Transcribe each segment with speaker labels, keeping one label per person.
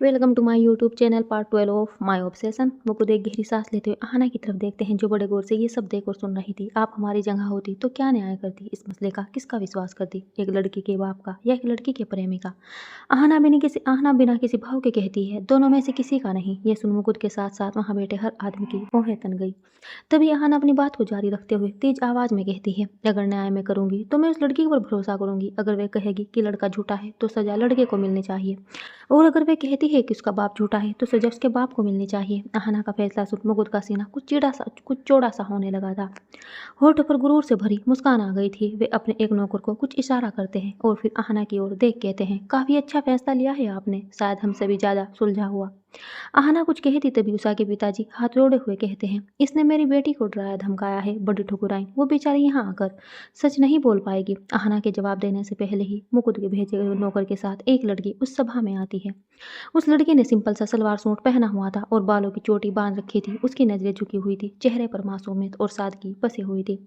Speaker 1: Welcome to my YouTube channel part 12 of my obsession. मुकुद एक गहरी सांस लेते हुए अहाना की तरफ देखते हैं जो बड़े गौर से ये सब देख और सुन रही थी। आप हमारी जगह होती तो क्या न्याय करती, इस मसले का किसका विश्वास करती, एक लड़की के बाप का या एक लड़की के प्रेमी का। अहाना बिना किसी भाव के कहती है दोनों में से किसी का नहीं। ये सुन मुकुद के साथ साथ वहाँ बैठे हर आदमी की भौहें तन गई। तभी अहाना अपनी बात को जारी रखते हुए तेज आवाज में कहती है, अगर न्याय मैं करूंगी तो मैं उस लड़की पर भरोसा करूंगी। अगर वह कहेगी कि लड़का झूठा है तो सजा लड़के को मिलनी चाहिए, और अगर वह कहती है कि उसका बाप झूठा है तो सजा उसके बाप को मिलनी चाहिए। अहाना का फैसला सुन मुकुद का सीना कुछ चौड़ा सा होने लगा था। होठ पर गुरूर से भरी मुस्कान आ गई थी। वे अपने एक नौकर को कुछ इशारा करते हैं और फिर अहाना की ओर देख कहते हैं, काफी अच्छा फैसला लिया है आपने, शायद हमसे भी ज्यादा सुलझा हुआ। अहाना कुछ कहती तभी उषा के पिताजी हाथ जोड़े हुए कहते हैं, इसने मेरी बेटी को डराया धमकाया है, बड़ी ठुकुराइन, वो बेचारी यहाँ आकर सच नहीं बोल पाएगी। अहाना के जवाब देने से पहले ही मुकुद के भेजे हुए नौकर के साथ एक लड़की उस सभा में आती है। उस लड़की ने सिंपल सा सलवार सूट पहना हुआ था और बालों की चोटी बांध रखी थी। उसकी नजरें झुकी हुई थी, चेहरे पर मासूमियत और सादगी बसी हुई थी।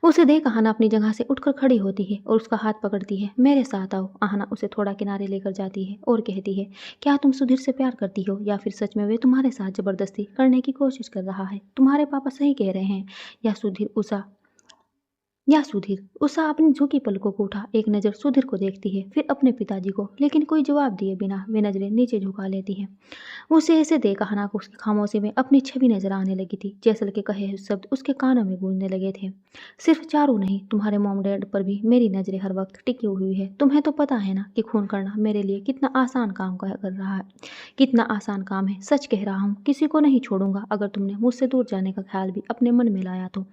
Speaker 1: उसे देख अहाना अपनी जगह से उठकर खड़ी होती है और उसका हाथ पकड़ती है, मेरे साथ आओ। अहाना उसे थोड़ा किनारे लेकर जाती है और कहती है, क्या तुम सुधीर से प्यार करती हो या फिर सच में वे तुम्हारे साथ जबरदस्ती करने की कोशिश कर रहा है। तुम्हारे पापा सही कह रहे हैं या सुधीर उषा अपनी झुकी पलकों को उठा एक नज़र सुधीर को देखती है, फिर अपने पिताजी को, लेकिन कोई जवाब दिए बिना वे नजरें नीचे झुका लेती है। उसे ऐसे देख अहाना को उसकी खामोशी में अपनी छवि नजर आने लगी थी। जैसल के कहे हुए शब्द उसके कानों में गूंजने लगे थे, सिर्फ चारों नहीं, तुम्हारे मॉम डैड पर भी मेरी नजरें हर वक्त टिकी हुई है। तुम्हें तो पता है ना कि खून करना मेरे लिए कितना आसान काम कर रहा है, कितना आसान काम है। सच कह रहा हूँ, किसी को नहीं छोड़ूंगा अगर तुमने मुझसे दूर जाने का ख्याल भी अपने मन में लाया तो।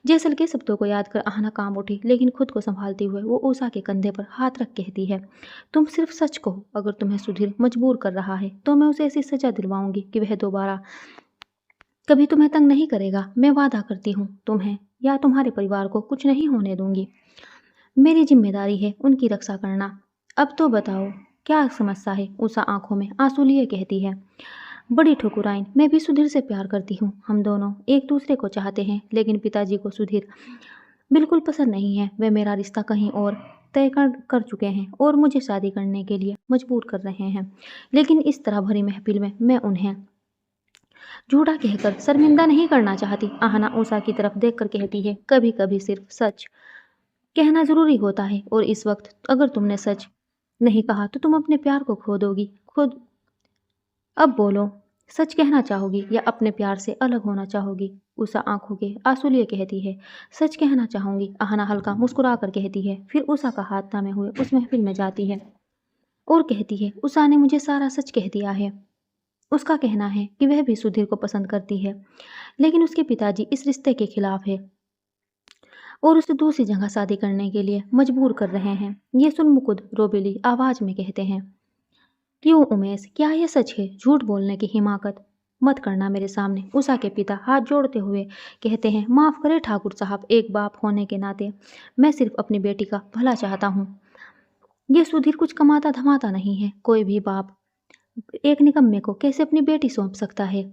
Speaker 1: जैसल के शब्दों को याद कर अहाना काम उठी, लेकिन खुद को संभालते हुए वो उषा के कंधे पर हाथ रख कहती है, तुम सिर्फ सच कहो। अगर तुम्हें सुधीर मजबूर कर रहा है तो मैं उसे ऐसी सजा दिलवाऊंगी कि वह दोबारा कभी तुम्हें तंग नहीं करेगा। मैं वादा करती हूँ, तुम्हें या तुम्हारे परिवार को कुछ नहीं होने दूंगी। मेरी जिम्मेदारी है उनकी रक्षा करना। अब तो बताओ क्या समस्या है। उषा आंखों में आंसू लिए कहती है, बड़ी ठकुराइन, मैं भी सुधीर से प्यार करती हूँ। हम दोनों एक दूसरे को चाहते हैं, लेकिन पिताजी को सुधीर बिल्कुल पसंद नहीं है। वे मेरा रिश्ता कहीं और तय कर चुके हैं और मुझे शादी करने के लिए मजबूर कर रहे हैं। लेकिन इस तरह भरी महफिल में मैं उन्हें झूठा कहकर शर्मिंदा नहीं करना चाहती। अहाना उषा की तरफ देखकर कहती है, कभी कभी सिर्फ सच कहना जरूरी होता है, और इस वक्त अगर तुमने सच नहीं कहा तो तुम अपने प्यार को खो दोगी। खुद अब बोलो, सच कहना चाहोगी या अपने प्यार से अलग होना चाहोगी। उषा आंखों के आंसू लिए कहती है, सच कहना चाहूंगी। अहाना हल्का मुस्कुरा कर कहती है, फिर उषा का हाथ थामे हुए उस महफिल में जाती है और कहती है, उषा ने मुझे सारा सच कह दिया है। उसका कहना है कि वह भी सुधीर को पसंद करती है, लेकिन उसके पिताजी इस रिश्ते के खिलाफ है और उसे दूसरी जगह शादी करने के लिए मजबूर कर रहे हैं। ये सुन मुकुद रोबेली आवाज में कहते हैं, क्यों उमेश, क्या यह सच है? झूठ बोलने की हिमाकत मत करना मेरे सामने। उषा के पिता हाथ जोड़ते हुए कहते हैं, माफ करें ठाकुर साहब, एक बाप होने के नाते मैं सिर्फ अपनी बेटी का भला चाहता हूँ। ये सुधीर कुछ कमाता धमाता नहीं है। कोई भी बाप एक निकम्मे को कैसे अपनी बेटी सौंप सकता है।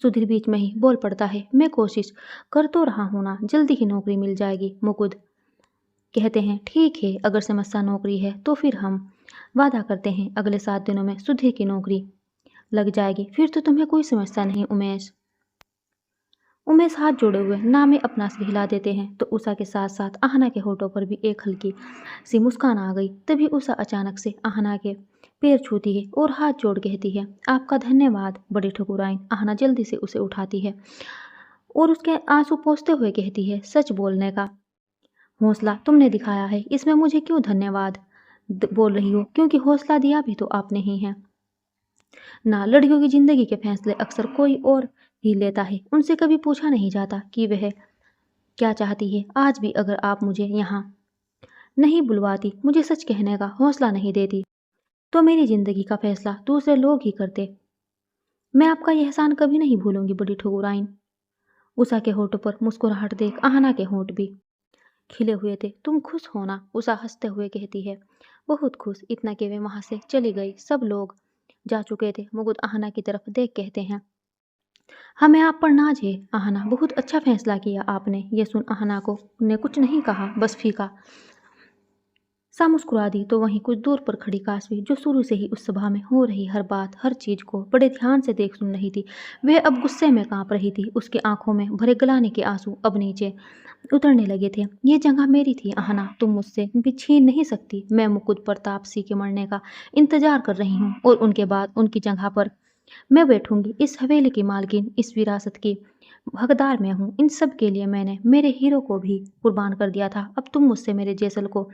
Speaker 1: सुधीर बीच में ही बोल पड़ता है, मैं कोशिश कर तो रहा हूं ना, जल्दी ही नौकरी मिल जाएगी। मुकुद कहते हैं, ठीक है, अगर समस्या नौकरी है तो फिर हम वादा करते हैं अगले 7 दिनों में सुधीर की नौकरी लग जाएगी। फिर तो तुम्हें कोई समस्या नहीं उमेश। उमेश हाथ जोड़े हुए ना में अपना सिर हिला देते हैं तो उषा के साथ साथ अहाना के होठों पर भी एक हल्की सी मुस्कान आ गई। तभी उषा अचानक से अहाना के पैर छूती है और हाथ जोड़ कहती है, आपका धन्यवाद बड़ी ठकुराइन। अहाना जल्दी से उसे उठाती है और उसके आंसू पोंछते हुए कहती है, सच बोलने का हौसला तुमने दिखाया है, इसमें मुझे क्यों धन्यवाद बोल रही हो, क्योंकि हौसला दिया भी तो आपने ही है ना। लड़कियों की जिंदगी के फैसले अक्सर कोई और ही लेता है, उनसे कभी पूछा नहीं जाता कि वह क्या चाहती है। आज भी अगर आप मुझे यहाँ नहीं बुलवाती, मुझे सच कहने का हौसला नहीं देती, तो मेरी जिंदगी का फैसला दूसरे लोग ही करते। मैं आपका यह एहसान कभी नहीं भूलूंगी बड़ी ठकुराइन। उषा के होठों पर मुस्कुराहट देख अहाना के होंठ भी खिले हुए थे। तुम खुश होना, उषा हंसते हुए कहती है, बहुत खुश, इतना कि वे वहां से चली गई। सब लोग जा चुके थे। मुकुद अहाना की तरफ देख कहते हैं, हमें आप पर नाज है अहाना, बहुत अच्छा फैसला किया आपने। ये सुन अहाना को ने कुछ नहीं कहा, बस फीका सा मुस्कुरा दी तो वहीं कुछ दूर पर खड़ी काशवी, जो शुरू से ही उस सभा में हो रही हर बात हर चीज को बड़े ध्यान से देख सुन रही थी, वह अब गुस्से में कांप रही थी। उसकी आंखों में भरे गलाने के आंसू अब नीचे उतरने लगे थे। ये जगह मेरी थी आहना, तुम मुझसे भी छीन नहीं सकती। मैं मुकुट प्रताप सिंह के मरने का इंतजार कर रही हूँ और उनके बाद उनकी जगह पर मैं बैठूंगी। इस हवेली की मालकिन, इस विरासत की हकदार मैं हूँ। इन सब के लिए मैंने मेरे हीरो को भी कुर्बान कर दिया था। अब तुम मुझसे मेरे जैसल को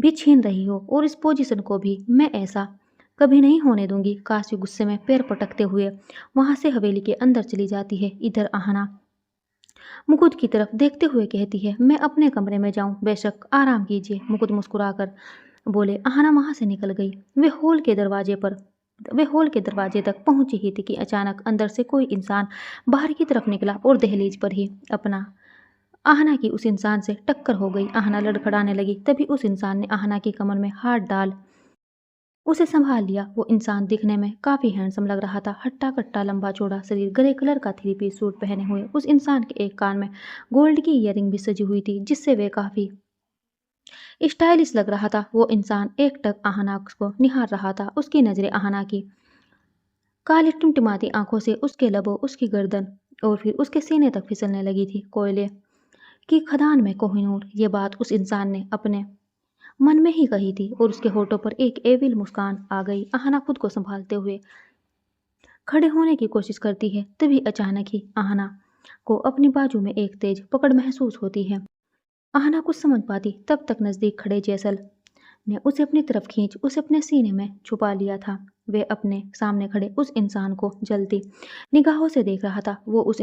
Speaker 1: भी छीन रही हो और इस पोजीशन को भी। मैं ऐसा कभी नहीं होने दूंगी। काशी गुस्से में पैर पटकते हुए वहां से हवेली के अंदर चली जाती है। इधर आहना मुकुट की तरफ देखते हुए कहती है, मैं अपने कमरे में जाऊं? बेशक, आराम कीजिए। मुकुट मुस्कुराकर बोले। आहना वहां से निकल गई। वे हॉल के दरवाजे तक पहुंची ही थी कि अचानक अंदर से कोई इंसान बाहर की तरफ निकला और दहलीज पर ही अपना आहना की उस इंसान से टक्कर हो गई। आहना लड़खड़ाने लगी। तभी उस इंसान ने आहना की कमर में हाथ डाल उसे संभाल लिया। वो इंसान दिखने में काफी हैंडसम लग रहा था। हट्टा कट्टा लंबा चौड़ा शरीर, ग्रे कलर का 3 पीस सूट पहने हुए। उस इंसान के एक कान में गोल्ड की ईयरिंग भी सजी हुई थी, जिससे वे काफी स्टाइलिश लग रहा था। वो इंसान एकटक आहना को निहार रहा था। उसकी नजरें आहना की काली टिमटिमाती आंखों से उसके लबों, उसकी गर्दन और फिर उसके सीने तक फिसलने लगी थी। कोयले की खदान में कोहिनूर, ये बात उस इंसान ने अपने मन में ही कही थी और उसके होठों पर एक एविल मुस्कान आ गई। आहना खुद को संभालते हुए खड़े होने की कोशिश करती है। तभी अचानक ही आहना को अपनी बाजू में एक तेज पकड़ महसूस होती है। आहना कुछ समझ पाती तब तक नजदीक खड़े जैसल ने उसे अपनी तरफ खींच उसे अपने सीने में छुपा लिया था। वे अपने सामने खड़े उस इंसान को जलती निगाहों से देख रहा था। वह उस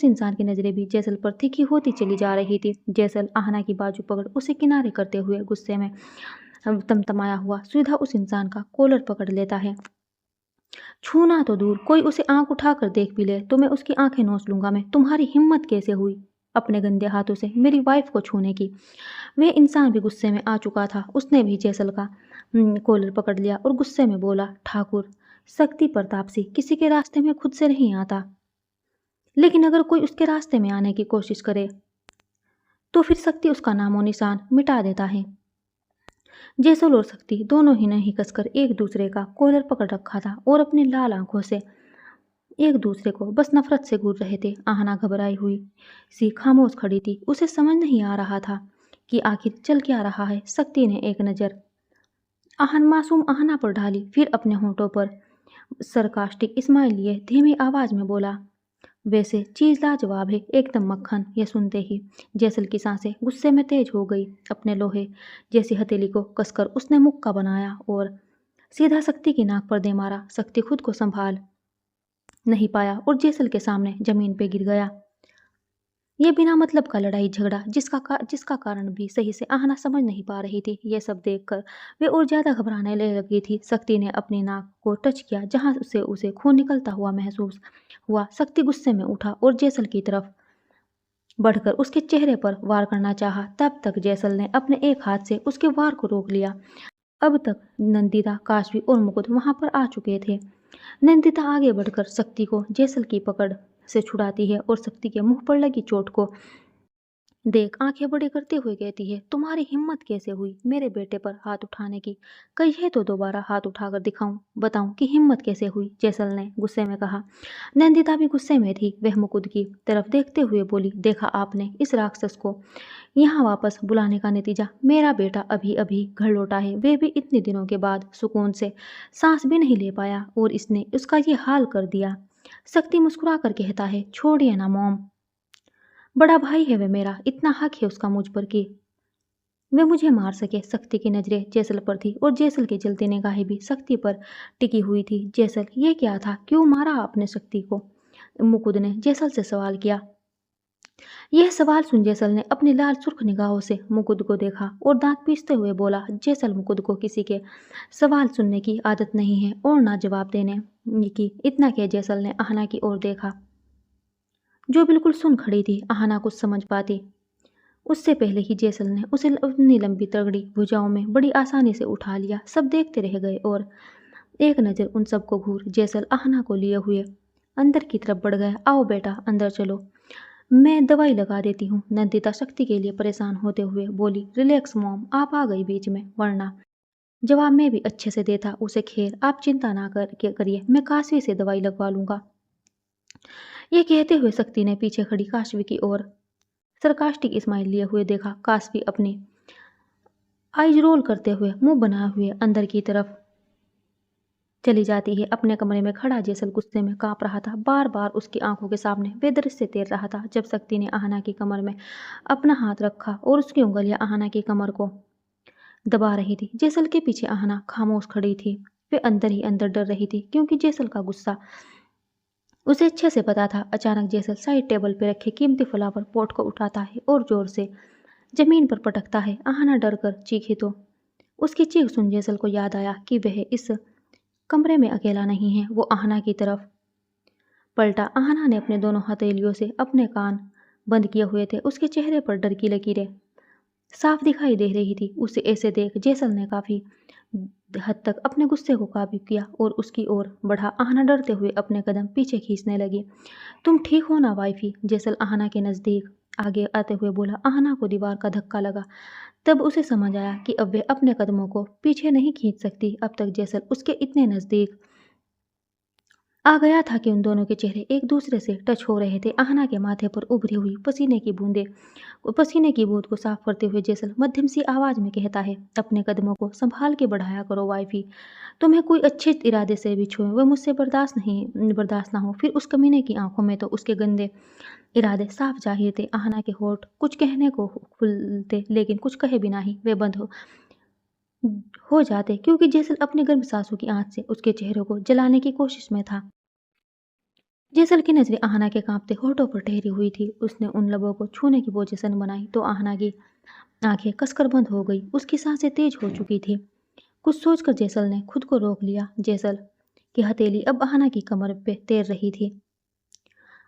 Speaker 1: इंसान की नजरें भी जैसल पर तीखी होती चली जा रही थी। जैसल आहना की बाजू पकड़ उसे किनारे करते हुए गुस्से में तमतमाया हुआ सीधा उस इंसान का कॉलर पकड़ लेता है। छूना तो दूर, कोई उसे आंख उठाकर देख भी ले तो मैं उसकी आंखें नोच लूंगा। मैं तुम्हारी हिम्मत कैसे हुई अपने गंदे हाथों से मेरी वाइफ को छूने की? वह इंसान भी गुस्से में आ चुका था। उसने भी जैसल का कॉलर पकड़ लिया और गुस्से में बोला, ठाकुर शक्ति प्रताप सिंह किसी के रास्ते में खुद से नहीं आता, लेकिन अगर कोई उसके रास्ते में आने की कोशिश करे तो फिर शक्ति उसका नामो निशान मिटा देता है। जैसल और शक्ति दोनों ही ने ही कसकर एक दूसरे का कॉलर पकड़ रखा था और अपनी लाल आंखों से एक दूसरे को बस नफरत से घूर रहे थे। आहना घबराई हुई सी खामोश खड़ी थी। उसे समझ नहीं आ रहा था कि आखिर चल क्या रहा है। शक्ति ने एक नज़र मासूम आहना पर डाली, फिर अपने होंठों पर सरकास्टिक स्माइल लिए धीमी आवाज में बोला, वैसे चीज लाजवाब है, एकदम मक्खन। यह सुनते ही जैसल की सांसें गुस्से में तेज हो गई। अपने लोहे जैसी हथेली को कसकर उसने मुक्का बनाया और सीधा शक्ति की नाक पर दे मारा। शक्ति खुद को संभाल नहीं पाया और जैसल के सामने जमीन पे गिर गया। ये बिना मतलब का लड़ाई झगड़ा जिसका कारण भी सही से आहना समझ नहीं पा रही थी। ये सब देखकर वे और ज्यादा घबराने लगी थी। शक्ति ने अपनी नाक को टच किया, जहां से उसे खून निकलता हुआ महसूस हुआ। शक्ति गुस्से में उठा और जैसल की तरफ बढ़कर उसके चेहरे पर वार करना चाहा। तब तक जैसल ने अपने एक हाथ से उसके वार को रोक लिया। अब तक नंदिता, काशवी और मुकुट वहां पर आ चुके थे। नंदिता आगे बढ़कर शक्ति को जैसल की पकड़ से छुड़ाती है और शक्ति के मुंह पर लगी चोट को देख आंखें बड़ी करते हुए कहती है, तुम्हारी हिम्मत कैसे हुई मेरे बेटे पर हाथ उठाने की? कहिए तो दोबारा हाथ उठाकर दिखाऊं, बताऊं कि हिम्मत कैसे हुई? जैसल ने गुस्से में कहा। नंदिता भी गुस्से में थी। वह मुकुद की तरफ देखते हुए बोली, देखा आपने इस राक्षस को यहाँ वापस बुलाने का नतीजा? मेरा बेटा अभी अभी घर लौटा है, वे भी इतने दिनों के बाद सुकून से सांस भी नहीं ले पाया और इसने उसका ये हाल कर दिया। शक्ति मुस्कुरा कर कहता है, छोड़िए ना मॉम, बड़ा भाई है वे मेरा, इतना हक है उसका मुझ पर कि वे मुझे मार सके। शक्ति की नजरें जैसल पर थी और जैसल की जलती निगाहें भी शक्ति पर टिकी हुई थी। जैसल, ये क्या था? क्यों मारा आपने शक्ति को? मुकुद ने जैसल से सवाल किया। यह सवाल सुन जैसल ने अपनी लाल सुर्ख निगाहों से मुकुद को देखा और दांत पीसते हुए बोला, जैसल, मुकुद को किसी के सवाल सुनने की आदत नहीं है और ना जवाब देने की। इतना कह जैसल ने आहना की ओर देखा, जो बिल्कुल सुन खड़ी थी। आहना कुछ समझ पाती उससे पहले ही जैसल ने उसे अपनी लंबी तगड़ी भुजाओं में बड़ी आसानी से उठा लिया। सब देखते रह गए और एक नज़र उन सबको घूर जैसल आहना को लिए हुए अंदर की तरफ बढ़ गया। आओ बेटा, अंदर चलो। मैं दवाई लगा देती हूँ, नंदिता शक्ति के लिए परेशान होते हुए बोली। रिलैक्स मॉम, आप आ गई बीच में, वरना जवाब मैं भी अच्छे से देता उसे। खैर आप चिंता ना करिए, मैं काशवी से दवाई लगवा लूंगा। ये कहते हुए शक्ति ने पीछे खड़ी काशवी की ओर सरकास्टिक स्माइल लिए हुए देखा। काशवी अपनी आइज रोल करते हुए मुंह बनाए हुए अंदर की तरफ चली जाती है। अपने कमरे में खड़ा जेसल गुस्से में कांप रहा था। बार बार उसकी आंखों के सामने वे दृश्य तैर रहा था जब शक्ति ने आहना की कमर में अपना हाथ रखा और उसकी उंगलियां आहना की कमर को दबा रही थी। जेसल के पीछे आहना खामोश खड़ी थी। वे अंदर ही अंदर डर रही थी क्योंकि जेसल का गुस्सा उसे अच्छे से पता था। अचानक जेसल साइड टेबल पर रखे कीमती फ्लावर पॉट को उठाता है और जोर से जमीन पर पटकता है। आहना डर कर चीखी तो उसकी चीख सुन जेसल को याद आया कि वह इस कमरे में अकेला नहीं है। वो आहना की तरफ पलटा। आहना ने अपने दोनों हथेलियों से अपने कान बंद किए हुए थे। उसके चेहरे पर डर की लकीरें साफ दिखाई दे रही थी। उसे ऐसे देख जेसल ने काफी हद तक अपने गुस्से को काबू किया और उसकी ओर बढ़ा। आहना डरते हुए अपने कदम पीछे खींचने लगी। तुम ठीक हो ना वाइफी? जेसल आहना के नजदीक आगे आते हुए बोला। आहना को दीवार का धक्का लगा। तब उसे समझ आया कि अब वे अपने कदमों को पीछे नहीं खींच सकती। अब तक जेसल उसके इतने नजदीक आ गया था कि उन दोनों के चेहरे एक दूसरे से टच हो रहे थे। आहना के माथे पर उभरी हुई पसीने की बूंद को साफ करते हुए जेसल मध्यम सी आवाज में कहता है, अपने कदमों को संभाल के बढ़ाया करो वाइफी। तुम्हें कोई अच्छे इरादे से भी छुए वह मुझसे बर्दाश्त ना हो। फिर उस कमीने की आंखों में तो उसके गंदे इरादे साफ जाहिर थे। आहना के होठ कुछ कहने को खुलते लेकिन कुछ कहे बिना ही वे बंद हो जाते क्योंकि जेसल अपनी गर्म सांसों की आंच से उसके चेहरे को जलाने की कोशिश में था। जेसल की नजरें आहना के कांपते होठों पर ठहरी हुई थी। उसने उन लबों को छूने की पोजीशन बनाई तो आहना की आंखें कसकर बंद हो गई। उसकी सांसें तेज हो चुकी थी। कुछ सोचकर जेसल ने खुद को रोक लिया। जेसल की हथेली अब आहना की कमर पे तैर रही थी।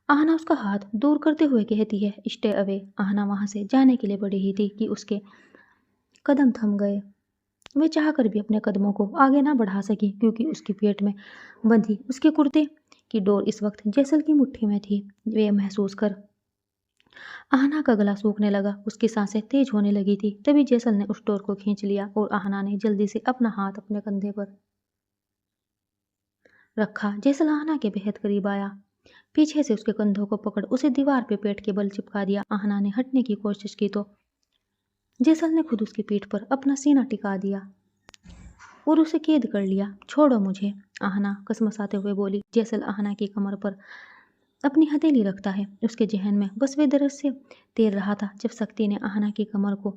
Speaker 1: आहना उसका हाथ दूर करते हुए कहती है, स्टे अवे। आहना वहां से जाने के लिए बढ़ी ही थी कि उसके कदम थम गए। वे चाहकर भी अपने कदमों को आगे ना बढ़ा सकी क्योंकि उसकी पेट में बंधी उसके कुर्ते की डोर इस वक्त जेसल की मुट्ठी में थी। वे महसूस कर आहना का गला सूखने लगा। उसकी सांसें तेज होने लगी थी। तभी जेसल ने उस डोर को खींच लिया और आहना ने जल्दी से अपना हाथ अपने कंधे पर रखा। जेसल आहना के बेहद करीब आया। पीछे से उसके कंधों को पकड़ उसे दीवार पे पेट के बल चिपका दिया। आहना ने हटने की कोशिश की तो जेसल ने खुद उसकी पीठ पर अपना सीना टिका दिया और उसे कैद कर लिया। छोड़ो मुझे, आहना कसमसाते हुए बोली। जेसल आहना की कमर पर अपनी हथेली रखता है। उसके जहन में बस वे दृश्य तैर रहा था जब शक्ति ने आहना की कमर को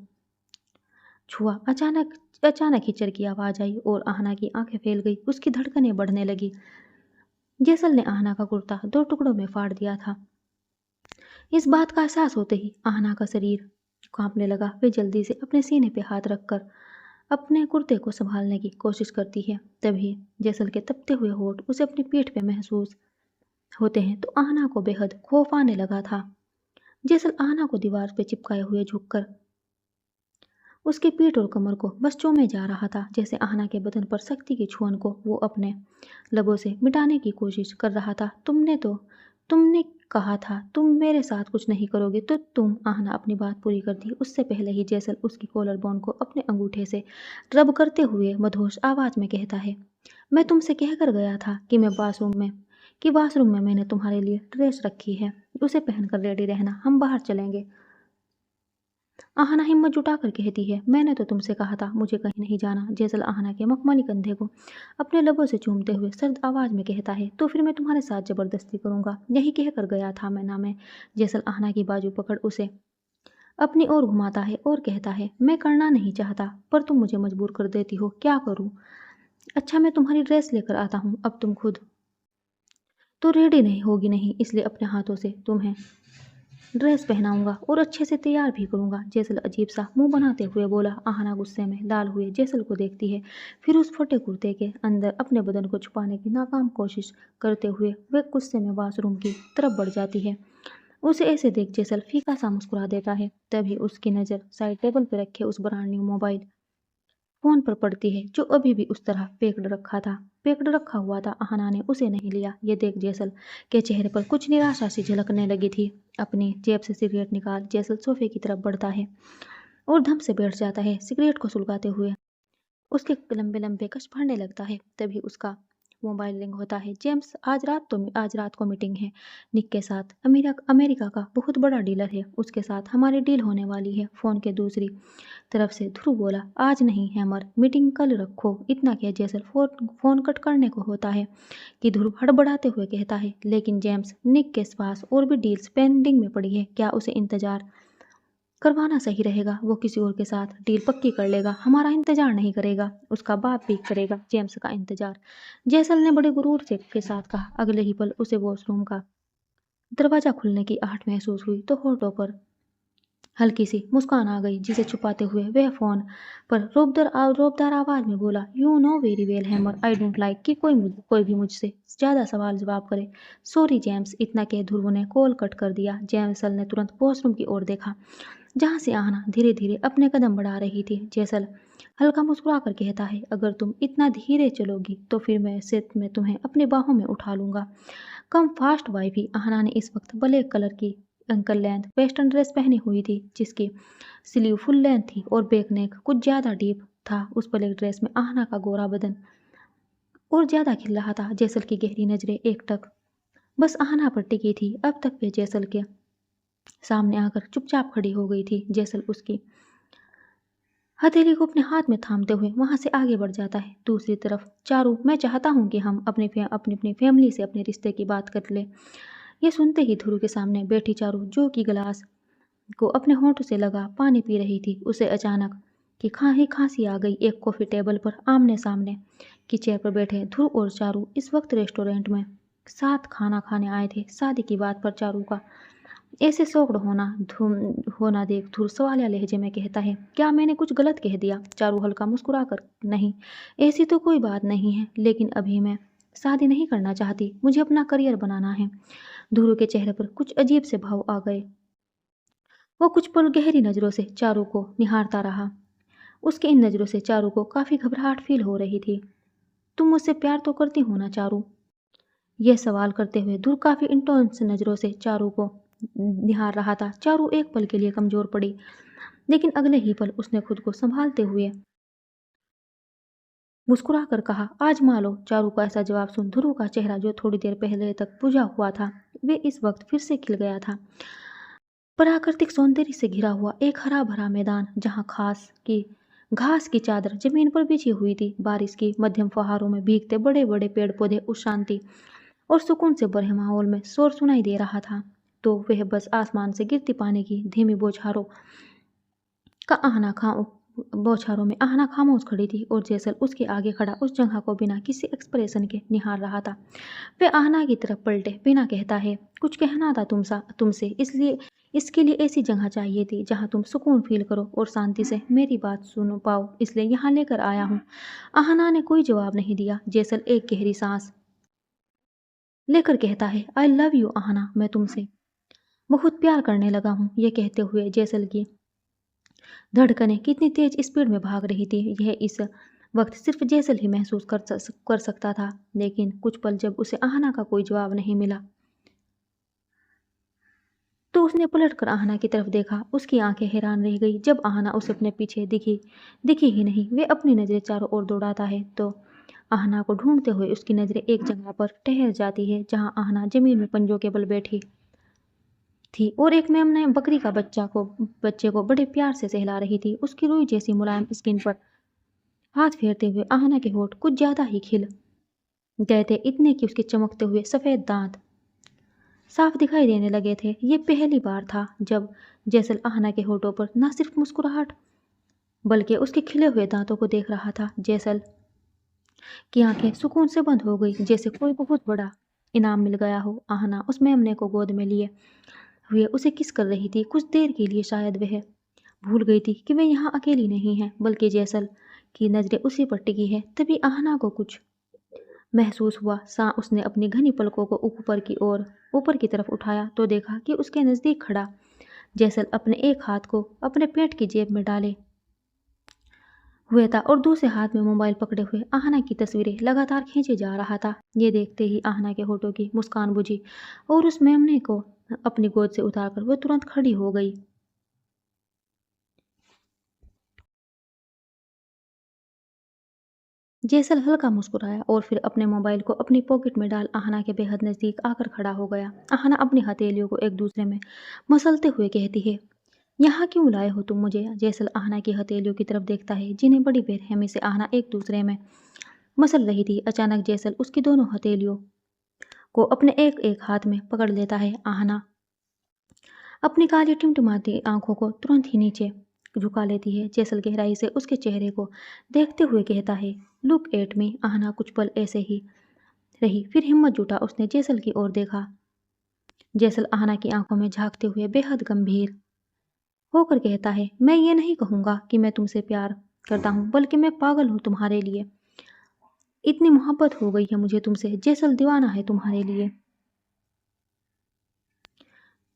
Speaker 1: छुआ। अचानक ही चर की आवाज आई और आहना की आंखें फैल गई। उसकी धड़कनें बढ़ने लगी। जेसल ने आहना का कुर्ता 2 टुकड़ों में फाड़ दिया था। इस बात का एहसास होते ही आहना का शरीर कांपने लगा। वे जल्दी से अपने सीने पे हाथ रखकर अपने कुर्ते को संभालने की कोशिश करती है। तभी जेसल के तपते हुए होठ उसे अपनी पीठ पे महसूस होते हैं तो आहना को बेहद खौफ आने लगा था। जेसल आहना को दीवार पे चिपकाए हुए झुककर उसकी पीठ और कमर को बस चूमे जा रहा था। जैसे आहना के बदन पर शक्ति की छुअन को वो अपने लबों से मिटाने की कोशिश कर रहा था। तुमने कहा था तुम मेरे साथ कुछ नहीं करोगे तो तुम। आहना अपनी बात पूरी कर दी उससे पहले ही जेसल उसकी कॉलर बोन को अपने अंगूठे से रब करते हुए मधोश आवाज में कहता है, मैं तुमसे कहकर गया था कि बाथरूम में मैंने तुम्हारे लिए ड्रेस रखी है, उसे पहनकर रेडी रहना, हम बाहर चलेंगे। आहना हिम्मत जुटाकर कहती है, मैंने तो तुमसे कहा था मुझे कहीं नहीं जाना। जेसल आहना के मखमली कंधे को अपने लबों से चूमते हुए सर्द आवाज में कहता है, तो फिर मैं तुम्हारे साथ जबरदस्ती करूंगा, यही कहकर गया था मैं। जेसल आहना की बाजू पकड़ उसे अपनी ओर घुमाता है और कहता है, मैं करना नहीं चाहता पर तुम मुझे मजबूर कर देती हो, क्या करूं? अच्छा मैं तुम्हारी ड्रेस लेकर आता हूँ, अब तुम खुद तो रेडी नहीं होगी नहीं, इसलिए अपने हाथों से तुम्हें ड्रेस पहनाऊंगा और अच्छे से तैयार भी करूंगा। जेसल अजीब सा मुंह बनाते हुए बोला। आहना गुस्से में लाल हुए जेसल को देखती है। फिर उस फटे कुर्ते के अंदर अपने बदन को छुपाने की नाकाम कोशिश करते हुए वे गुस्से में वॉशरूम की तरफ बढ़ जाती है। उसे ऐसे देख जेसल फीका सा मुस्कुरा देता है। तभी उसकी नज़र साइड टेबल पर रखे उस ब्रांड न्यू मोबाइल फोन पर पड़ती है, जो अभी भी उस तरह पेक्ड रखा हुआ था। आहना ने उसे नहीं लिया। ये देख जैसल के चेहरे पर कुछ निराशा सी झलकने लगी थी। अपनी जेब से सिगरेट निकाल जैसल सोफे की तरफ बढ़ता है और धम से बैठ जाता है, सिगरेट को सुलगाते हुए। उसके लंबे लंबे कश भरने लगता है। तभी उसका मोबाइल रिंग होता है। जेम्स, आज रात को मीटिंग है निक के साथ। अमेरिका का बहुत बड़ा डीलर है, उसके साथ हमारी डील होने वाली है। फोन के दूसरी तरफ से ध्रुव बोला, आज नहीं हैमर, मीटिंग कल रखो। इतना कह जैसल फोन कट करने को होता है कि ध्रुव हड़बड़ाते हुए कहता है, लेकिन जेम्स, निक के पास और भी डील्स पेंडिंग में पड़ी है। क्या उसे इंतजार करवाना सही रहेगा? वो किसी और के साथ डील पक्की कर लेगा, हमारा इंतजार नहीं करेगा। उसका बाप भी करेगा जेम्स का इंतजार। जैसल ने बड़े गुरूर से के साथ कहा। अगले ही पल उसे वॉशरूम का दरवाजा खुलने की आहट महसूस हुई तो होठों पर हल्की सी मुस्कान आ गई, जिसे छुपाते हुए वह फोन पर रोबदार आवाज में बोला, you know very well hammer, I don't like कि कोई भी मुझसे ज़्यादा सवाल जवाब करे। Sorry James. इतना कह ध्रुव ने कॉल कट कर दिया। जैसल ने तुरंत वॉशरूम की ओर देखा, जहाँ से आहना धीरे धीरे अपने कदम बढ़ा रही थी। जैसल हल्का मुस्कुरा कर कहता है, अगर तुम इतना धीरे चलोगी तो फिर मैं तुम्हें अपनी बाहों में उठा लूंगा। Come fast wifey. आहना ने इस वक्त ब्लैक कलर की अंकल लेंथ वेस्टर्न ड्रेस पहनी हुई थी, जिसकी स्लीव फुल लेंथ थी और बैक नेक कुछ ज़्यादा डीप था। उस ब्लैक ड्रेस में आहना का गोरा बदन और ज़्यादा खिल रहा था। जैसल की गहरी नजरें एकटक बस आहना पर टिकी थी। अब तक वे जैसल के सामने आकर चुपचाप खड़ी हो गई थी। जैसल उसकी हथेली को अपने हाथ में थामते हुए वहां से आगे बढ़ जाता है। दूसरी तरफ चारू, मैं चाहता हूँ कि हम अपनी फैमिली से अपने रिश्ते की बात कर ले। ये सुनते ही ध्रुव के सामने बैठी चारू, जो कि गिलास को अपने होंठों से लगा पानी पी रही थी, उसे अचानक कि खांसी आ गई। एक कॉफी टेबल पर आमने सामने की चेयर पर बैठे ध्रुव और चारू इस वक्त रेस्टोरेंट में साथ खाना खाने आए थे। शादी की बात पर चारू का ऐसे शौक्ड होना देख ध्रुव सवालिया लहजे में कहता है, क्या मैंने कुछ गलत कह दिया? चारू हल्का मुस्कुरा कर, नहीं, ऐसी तो कोई बात नहीं है, लेकिन अभी मैं शादी नहीं करना चाहती, मुझे अपना करियर बनाना है। ध्रुव के चेहरे पर कुछ अजीब से भाव आ गए। वो कुछ पल गहरी नजरों से चारू को निहारता रहा। उसके इन नजरों से चारू को काफी घबराहट फील हो रही थी। तुम मुझसे प्यार तो करती हो ना चारू? यह सवाल करते हुए ध्रुव काफी इंटेंस नजरों से चारू को निहार रहा था। चारू एक पल के लिए कमजोर पड़ी, लेकिन अगले ही पल उसने खुद को संभालते हुए मुस्कुरा कर कहा, आज मान लो। चारू का ऐसा जवाब सुन ध्रुव का चेहरा, जो थोड़ी देर पहले तक बुझा हुआ था, वे इस वक्त फिर से खिल गया था। प्राकृतिक सौंदर्य से घिरा हुआ एक हरा भरा मैदान, जहाँ घास की चादर जमीन पर बिछी हुई थी। बारिश की मध्यम फुहारों में भीगते बड़े बड़े पेड़ पौधे उस शांति और सुकून से भरे माहौल में शोर सुनाई दे रहा था। तो वह बस आसमान से गिरती पानी की धीमी का आहना खा बौछारों में आहना खामोश खड़ी थी, और जैसल उसके आगे खड़ा उस जगह को बिना किसी एक्सप्रेशन के निहार रहा था। वे आहना की तरफ पलटे, बिना कहता है, कुछ कहना था तुमसे, इसलिए इसके लिए ऐसी जगह चाहिए थी जहाँ तुम सुकून फील करो और शांति से मेरी बात सुन पाओ, इसलिए यहाँ लेकर आया हूँ। आहना ने कोई जवाब नहीं दिया। जैसल एक गहरी सांस लेकर कहता है, आई लव यू आहना, मैं तुमसे बहुत प्यार करने लगा हूँ। ये कहते हुए जैसल की धड़कनें कितनी तेज स्पीड में भाग रही थी, यह इस वक्त सिर्फ जैसल ही महसूस कर सकता था। लेकिन कुछ पल जब उसे आहना का कोई जवाब नहीं मिला, तो उसने पलटकर आहना की तरफ देखा। उसकी आंखें हैरान रह गई जब आहना उसे अपने पीछे दिखी ही नहीं। वे अपनी नजरें चारों ओर दौड़ाता है तो आहना को ढूंढते हुए उसकी नजरें एक जगह पर ठहर जाती है, जहां आहना जमीन में पंजों के बल बैठी थी और एक मेम ने बकरी का बच्चे को बड़े प्यार से सहला रही थी। उसकी रुई जैसी मुलायम स्किन पर हाथ फेरते हुए आहना के होठ कुछ ज्यादा ही खिल गए थे, इतने कि उसके चमकते हुए सफेद दांत साफ दिखाई देने लगे थे। ये पहली बार था जब जैसल आहना के होठों पर न सिर्फ मुस्कुराहट बल्कि उसके खिले हुए दांतों को देख रहा था। जैसल की आंखें सुकून से बंद हो गई, जैसे कोई बहुत बड़ा इनाम मिल गया हो। आहना उस मेमने को गोद में लिए हुए उसे किस कर रही थी। कुछ देर के लिए शायद वह भूल गई थी कि वह यहाँ अकेली नहीं है, बल्कि जैसल की नजरें उसी पर टिकी है। तभी आहना को कुछ महसूस हुआ। उसने अपनी घनी पलकों को ऊपर की तरफ उठाया तो देखा कि उसके नजदीक खड़ा जैसल अपने एक हाथ को अपने पेट की जेब में डाले हुआ था और दूसरे हाथ में मोबाइल पकड़े हुए आहना की तस्वीरें लगातार खींचे जा रहा था। ये देखते ही आहना के होठों की मुस्कान बुझी और उस मेमने को अपनी गोद से उतारकर वह तुरंत खड़ी हो गई। जैसल हल्का मुस्कुराया और फिर अपने मोबाइल को अपनी पॉकेट में डाल आहना के बेहद नज़दीक आकर खड़ा हो गया। आहना अपनी हथेलियों को एक दूसरे में मसलते हुए कहती है, यहाँ क्यों लाए हो तुम मुझे? जैसल आहना की हथेलियों की तरफ देखता है जिन्हें बड़ी बेरहमी से आहना एक दूसरे में मसल रही थी। अचानक जैसल उसकी दोनों हथेलियों को अपने एक एक हाथ में पकड़ लेता है। आहना अपनी काली टिमटिमाती आंखों को तुरंत ही नीचे झुका लेती है। जैसल गहराई से उसके चेहरे को देखते हुए कहता है, लुक एट मी। आहना कुछ पल ऐसे ही रही, फिर हिम्मत जुटा उसने जैसल की ओर देखा। जैसल आहना की आंखों में झांकते हुए बेहद गंभीर होकर कहता है, मैं ये नहीं कहूँगा कि मैं तुमसे प्यार करता हूँ, बल्कि मैं पागल हूँ तुम्हारे लिए। इतनी मोहब्बत हो गई है मुझे तुमसे। जैसल दीवाना है तुम्हारे लिए।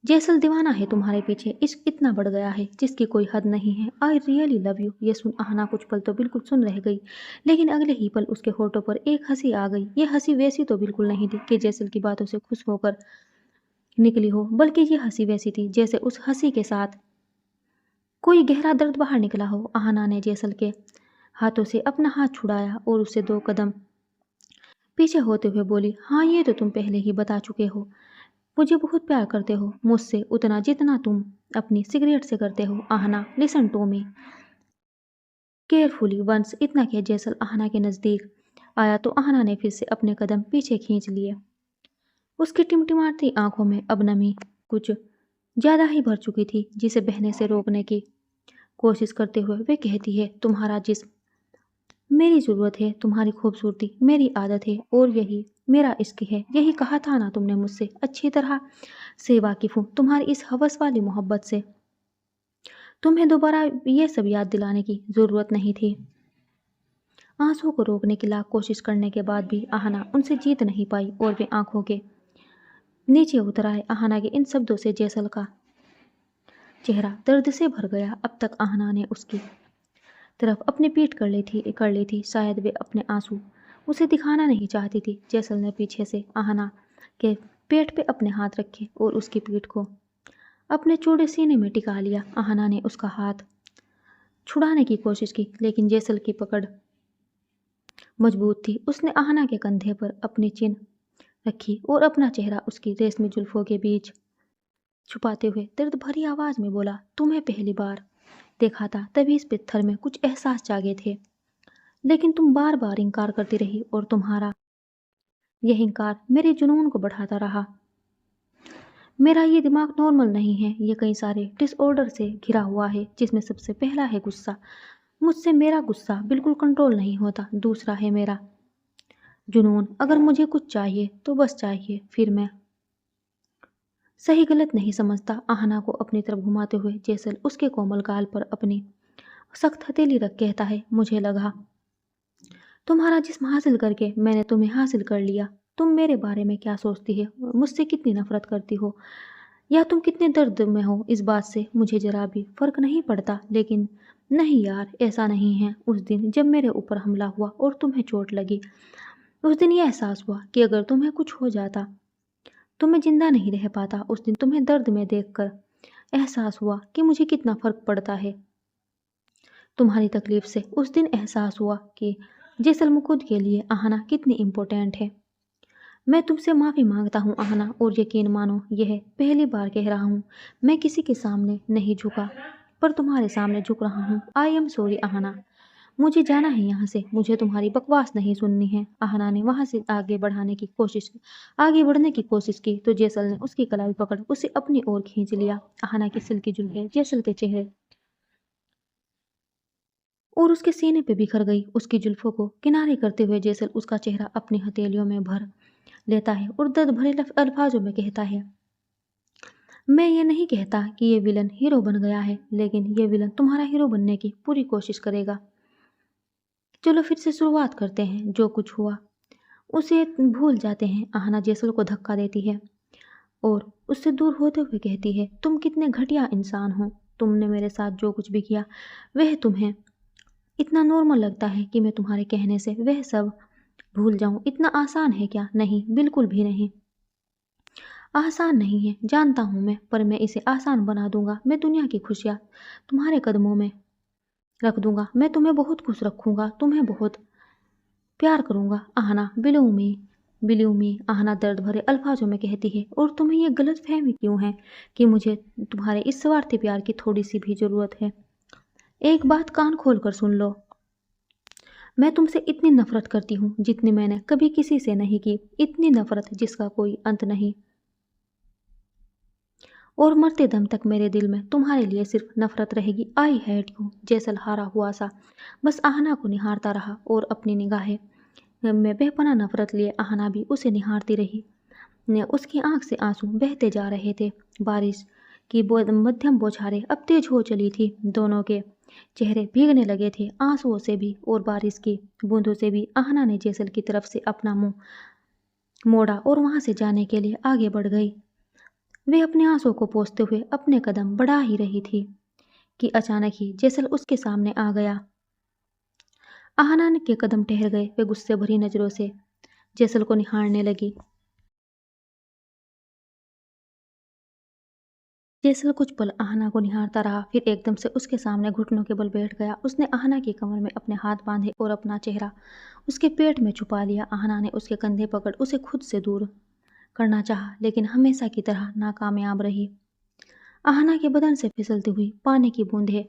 Speaker 1: जैसल दीवाना है तुम्हारे पीछे। इश्क इतना बढ़ गया है जिसकी कोई हद नहीं है। आई रियली लव यू। ये सुन आहना कुछ पल तो बिल्कुल सुन रह गई, लेकिन अगले ही पल उसके होठों पर एक हंसी आ गई। ये हंसी वैसी तो बिल्कुल नहीं थी कि जैसल की बातों से खुश होकर निकली हो, बल्कि ये हंसी वैसी थी जैसे उस हंसी के साथ कोई गहरा दर्द बाहर निकला हो। आहना ने जैसल के हाथों से अपना हाथ छुड़ाया और उससे 2 कदम पीछे होते हुए बोली, हाँ ये तो तुम पहले ही बता चुके हो। मुझे बहुत प्यार करते हो, मुझसे उतना जितना तुम अपनी सिगरेट से करते हो। Aahna listen to me carefully once. इतना कह जैसल आहना के नज़दीक आया तो आहना ने फिर से अपने कदम पीछे खींच लिए। उसकी टिमटिमाती आंखों में अब नमी कुछ ज़्यादा ही भर चुकी थी, जिसे बहने से रोकने की कोशिश करते हुए वे कहती है, तुम्हारा जिस्म मेरी ज़रूरत है, तुम्हारी खूबसूरती मेरी आदत है और यही मेरा इश्क है। यही कहा था ना तुमने मुझसे? अच्छी तरह से वाकिफ़ हूँ तुम्हारी इस हवस वाली मोहब्बत से। तुम्हें दोबारा ये सब याद दिलाने की ज़रूरत नहीं थी। आंसुओं को रोकने की लाख कोशिश करने के बाद भी आहना उनसे जीत नहीं पाई और वे आंखों के नीचे उतर आए। आहना के इन शब्दों से जैसल का चेहरा दर्द से भर गया। अब तक आहना ने उसकी तरफ अपनी पीठ कर ली थी। शायद वे अपने आंसू उसे दिखाना नहीं चाहती थी। जैसल ने पीछे से आहना के पेट पे अपने हाथ रखे और उसकी पीठ को अपने चौड़े सीने में टिका लिया। आहना ने उसका हाथ छुड़ाने की कोशिश की, लेकिन जैसल की पकड़ मजबूत थी। उसने आहना के कंधे पर अपनी चिन रखी और अपना चेहरा उसकी रेशमी जुल्फों के बीच छुपाते हुए दर्द भरी आवाज में बोला, तुम्हें पहली बार देखा था तभी इस पत्थर में कुछ एहसास जागे थे, लेकिन तुम बार बार इनकार करती रही और तुम्हारा यह इनकार मेरे जुनून को बढ़ाता रहा। मेरा ये दिमाग नॉर्मल नहीं है, ये कई सारे डिसऑर्डर से घिरा हुआ है, जिसमें सबसे पहला है गुस्सा। मुझसे मेरा गुस्सा बिल्कुल कंट्रोल नहीं होता। दूसरा है मेरा जुनून। अगर मुझे कुछ चाहिए तो बस चाहिए, फिर मैं सही गलत नहीं समझता। आहना को अपनी तरफ घुमाते हुए जैसल उसके कोमल गाल पर अपनी सख्त हथेली रख कहता है, मुझे लगा तुम्हारा जिस्म हासिल करके मैंने तुम्हें हासिल कर लिया। तुम मेरे बारे में क्या सोचती है, मुझसे कितनी नफरत करती हो, या तुम कितने दर्द में हो, इस बात से मुझे जरा भी फर्क नहीं पड़ता। लेकिन नहीं यार, ऐसा नहीं है। उस दिन जब मेरे ऊपर हमला हुआ और तुम्हें चोट लगी, उस दिन यह एहसास हुआ कि अगर तुम्हें कुछ हो जाता तो मैं जिंदा नहीं रह पाता। उस दिन तुम्हें दर्द में देखकर एहसास हुआ कि मुझे कितना फर्क पड़ता है तुम्हारी तकलीफ से। उस दिन एहसास हुआ कि जैसल मुकुद के लिए आहना कितनी इम्पोर्टेंट है। मैं तुमसे माफ़ी मांगता हूँ आहना, और यकीन मानो यह पहली बार कह रहा हूँ। मैं किसी के सामने नहीं झुका, पर तुम्हारे सामने झुक रहा हूँ। आई एम सॉरी आहना, मुझे जाना है यहाँ से। मुझे तुम्हारी बकवास नहीं सुननी है। आहना ने वहाँ से आगे बढ़ने की कोशिश की तो जैसल ने उसकी कलाई पकड़ उसे अपनी ओर खींच लिया। आहना की सिल्की जुल्फें जैसल के चेहरे और उसके सीने पे बिखर गई। उसकी जुल्फों को किनारे करते हुए जैसल उसका चेहरा अपनी हथेलियों में भर लेता है और दर्द भरे अल्फाजों में कहता है, मैं ये नहीं कहता कि ये विलन हीरो बन गया है, लेकिन ये विलन तुम्हारा हीरो बनने की पूरी कोशिश करेगा। चलो फिर से शुरुआत करते हैं। जो कुछ हुआ उसे भूल जाते हैं। आहना जैसल को धक्का देती है और उससे दूर होते हुए कहती है, तुम कितने घटिया इंसान हो। तुमने मेरे साथ जो कुछ भी किया वह तुम्हें इतना नॉर्मल लगता है कि मैं तुम्हारे कहने से वह सब भूल जाऊं। इतना आसान है क्या? नहीं, बिल्कुल भी नहीं। आसान नहीं है, जानता हूं मैं, पर मैं इसे आसान बना दूंगा। मैं दुनिया की खुशियां तुम्हारे कदमों में रख दूंगा। मैं तुम्हें बहुत खुश रखूंगा, तुम्हें बहुत प्यार करूंगा। आहना, बिलीव मी, आहना दर्द भरे अल्फाजों में कहती है। और तुम्हें यह गलत फहमी क्यों है कि मुझे तुम्हारे इस स्वार्थी प्यार की थोड़ी सी भी जरूरत है? एक बात कान खोल कर सुन लो, मैं तुमसे इतनी नफरत करती हूँ जितनी मैंने कभी किसी से नहीं की। इतनी नफरत जिसका कोई अंत नहीं। और मरते दम तक मेरे दिल में तुम्हारे लिए सिर्फ नफरत रहेगी। I hate you. जैसल हारा हुआ सा बस आहना को निहारता रहा और अपनी निगाहें में बेपनाह नफरत लिए आहना भी उसे निहारती रही। ने उसकी आंख से आंसू बहते जा रहे थे। बारिश की मध्यम बौछारें अब तेज हो चली थी। दोनों के चेहरे भीगने लगे थे, आंसुओं से भी और बारिश की बूंदों से भी। आहना ने जैसल की तरफ से अपना मुंह मोड़ा और वहां से जाने के लिए आगे बढ़ गई। वे अपने आंसुओं को पोंछते हुए अपने कदम बढ़ा ही रही थी कि अचानक ही जैसल उसके सामने आ गया। आहना के कदम ठहर गए। वे गुस्से भरी नजरों से जैसल को निहारने लगी। जैसल कुछ पल आहना को निहारता रहा, फिर एकदम से उसके सामने घुटनों के बल बैठ गया। उसने आहना की कमर में अपने हाथ बांधे और अपना चेहरा उसके पेट में छुपा लिया। आहना ने उसके कंधे पकड़ उसे खुद से दूर करना चाहा, लेकिन हमेशा की तरह नाकामयाब रही। आहना के बदन से फिसलती हुई पानी की बूंदें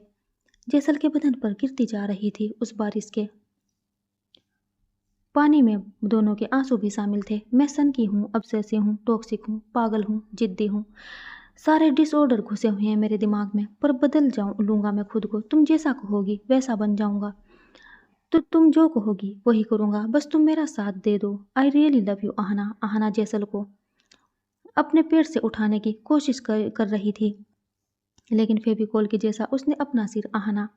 Speaker 1: जैसल के बदन पर गिरती जा रही थी। उस बारिश के पानी में दोनों के आंसू भी शामिल थे। मैं सन की हूँ, ऑब्सेसिव हूँ, टॉक्सिक हूँ, पागल हूँ, जिद्दी हूँ। सारे डिसऑर्डर घुसे हुए हैं मेरे दिमाग में, पर बदल जाऊं लूंगा मैं खुद को। तुम जैसा कहोगी वैसा बन जाऊंगा। तो तुम जो कहोगी वही करूंगा, बस तुम मेरा साथ दे दो। I really love you Aahna. Aahna Jaisal को अपने पेट से उठाने की कोशिश कर रही थी, लेकिन फेविकोल के जैसा उसने अपना सिर आहना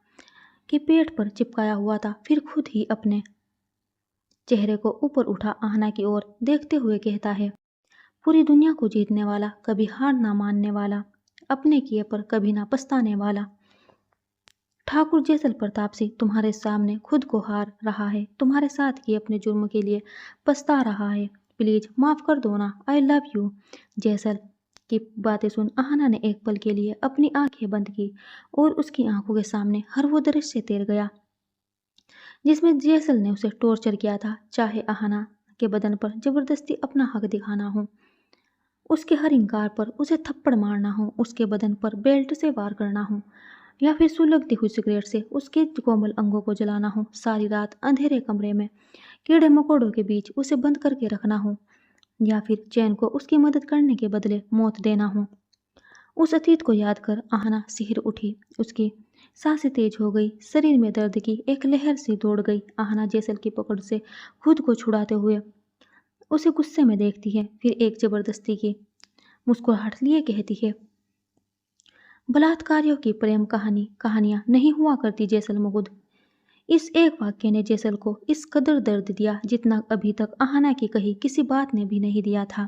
Speaker 1: के पेट पर चिपकाया हुआ था। फिर खुद ही अपने चेहरे को ऊपर उठा आहना की ओर देखते हुए कहता है, पूरी दुनिया को जीतने वाला, कभी हार ना मानने वाला, अपने किए पर कभी ना पछताने वाला ठाकुर जैसल प्रताप सिंह तुम्हारे सामने खुद को हार रहा है। तुम्हारे साथ किए अपने जुर्म के लिए पछता रहा है। प्लीज माफ कर दो ना। I love you. जैसल की बातें सुन आहना ने एक पल के लिए अपनी आंखें बंद की और उसकी आंखों के सामने हर वो दृश्य तैर गया जिसमें जैसल ने उसे टॉर्चर किया था। चाहे आहना के बदन पर जबरदस्ती अपना हक दिखाना हो, उसके हर इंकार पर उसे थप्पड़ मारना हो, उसके बदन पर बेल्ट से वार करना हो, या फिर सुलगती हुई सिगरेट से उसके कोमल अंगों को जलाना हो, सारी रात अंधेरे कमरे में कीड़े मकोड़ों के बीच उसे बंद करके रखना हो, या फिर चैन को उसकी मदद करने के बदले मौत देना हो। उस अतीत को याद कर आहना सिहर उठी। उसकी सांसें तेज हो गई, शरीर में दर्द की एक लहर सी दौड़ गई। आहना जैसल की पकड़ से खुद को छुड़ाते हुए उसे गुस्से में देखती है, फिर एक जबरदस्ती की मुस्कुराहट लिए कहती है, बलात्कारियों की प्रेम कहानियां नहीं हुआ करती जैसलमोद। इस एक वाक्य ने जैसल को इस कदर दर्द दिया जितना अभी तक आहना की कही किसी बात ने भी नहीं दिया था।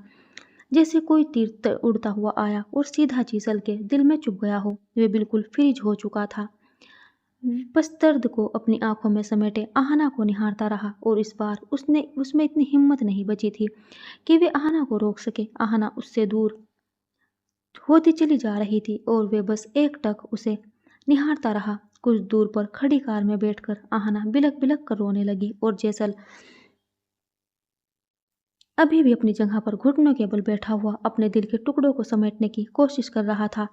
Speaker 1: जैसे कोई तीर उड़ता हुआ आया और सीधा जैसल के दिल में चुभ गया हो। वे बिल्कुल फ्रीज हो चुका था। बस दर्द को अपनी आंखों में समेटे आहना को निहारता रहा, और इस बार उसमें इतनी हिम्मत नहीं बची थी कि वे आहना को रोक सके। आहना उससे दूर होती चली जा रही थी और वे बस एकटक उसे निहारता रहा। कुछ दूर पर खड़ी कार में बैठकर आहना बिलक बिलक कर रोने लगी और जैसल अभी भी अपनी जगह पर घुटनों के बल बैठा हुआ अपने दिल के टुकड़ों को समेटने की कोशिश कर रहा था।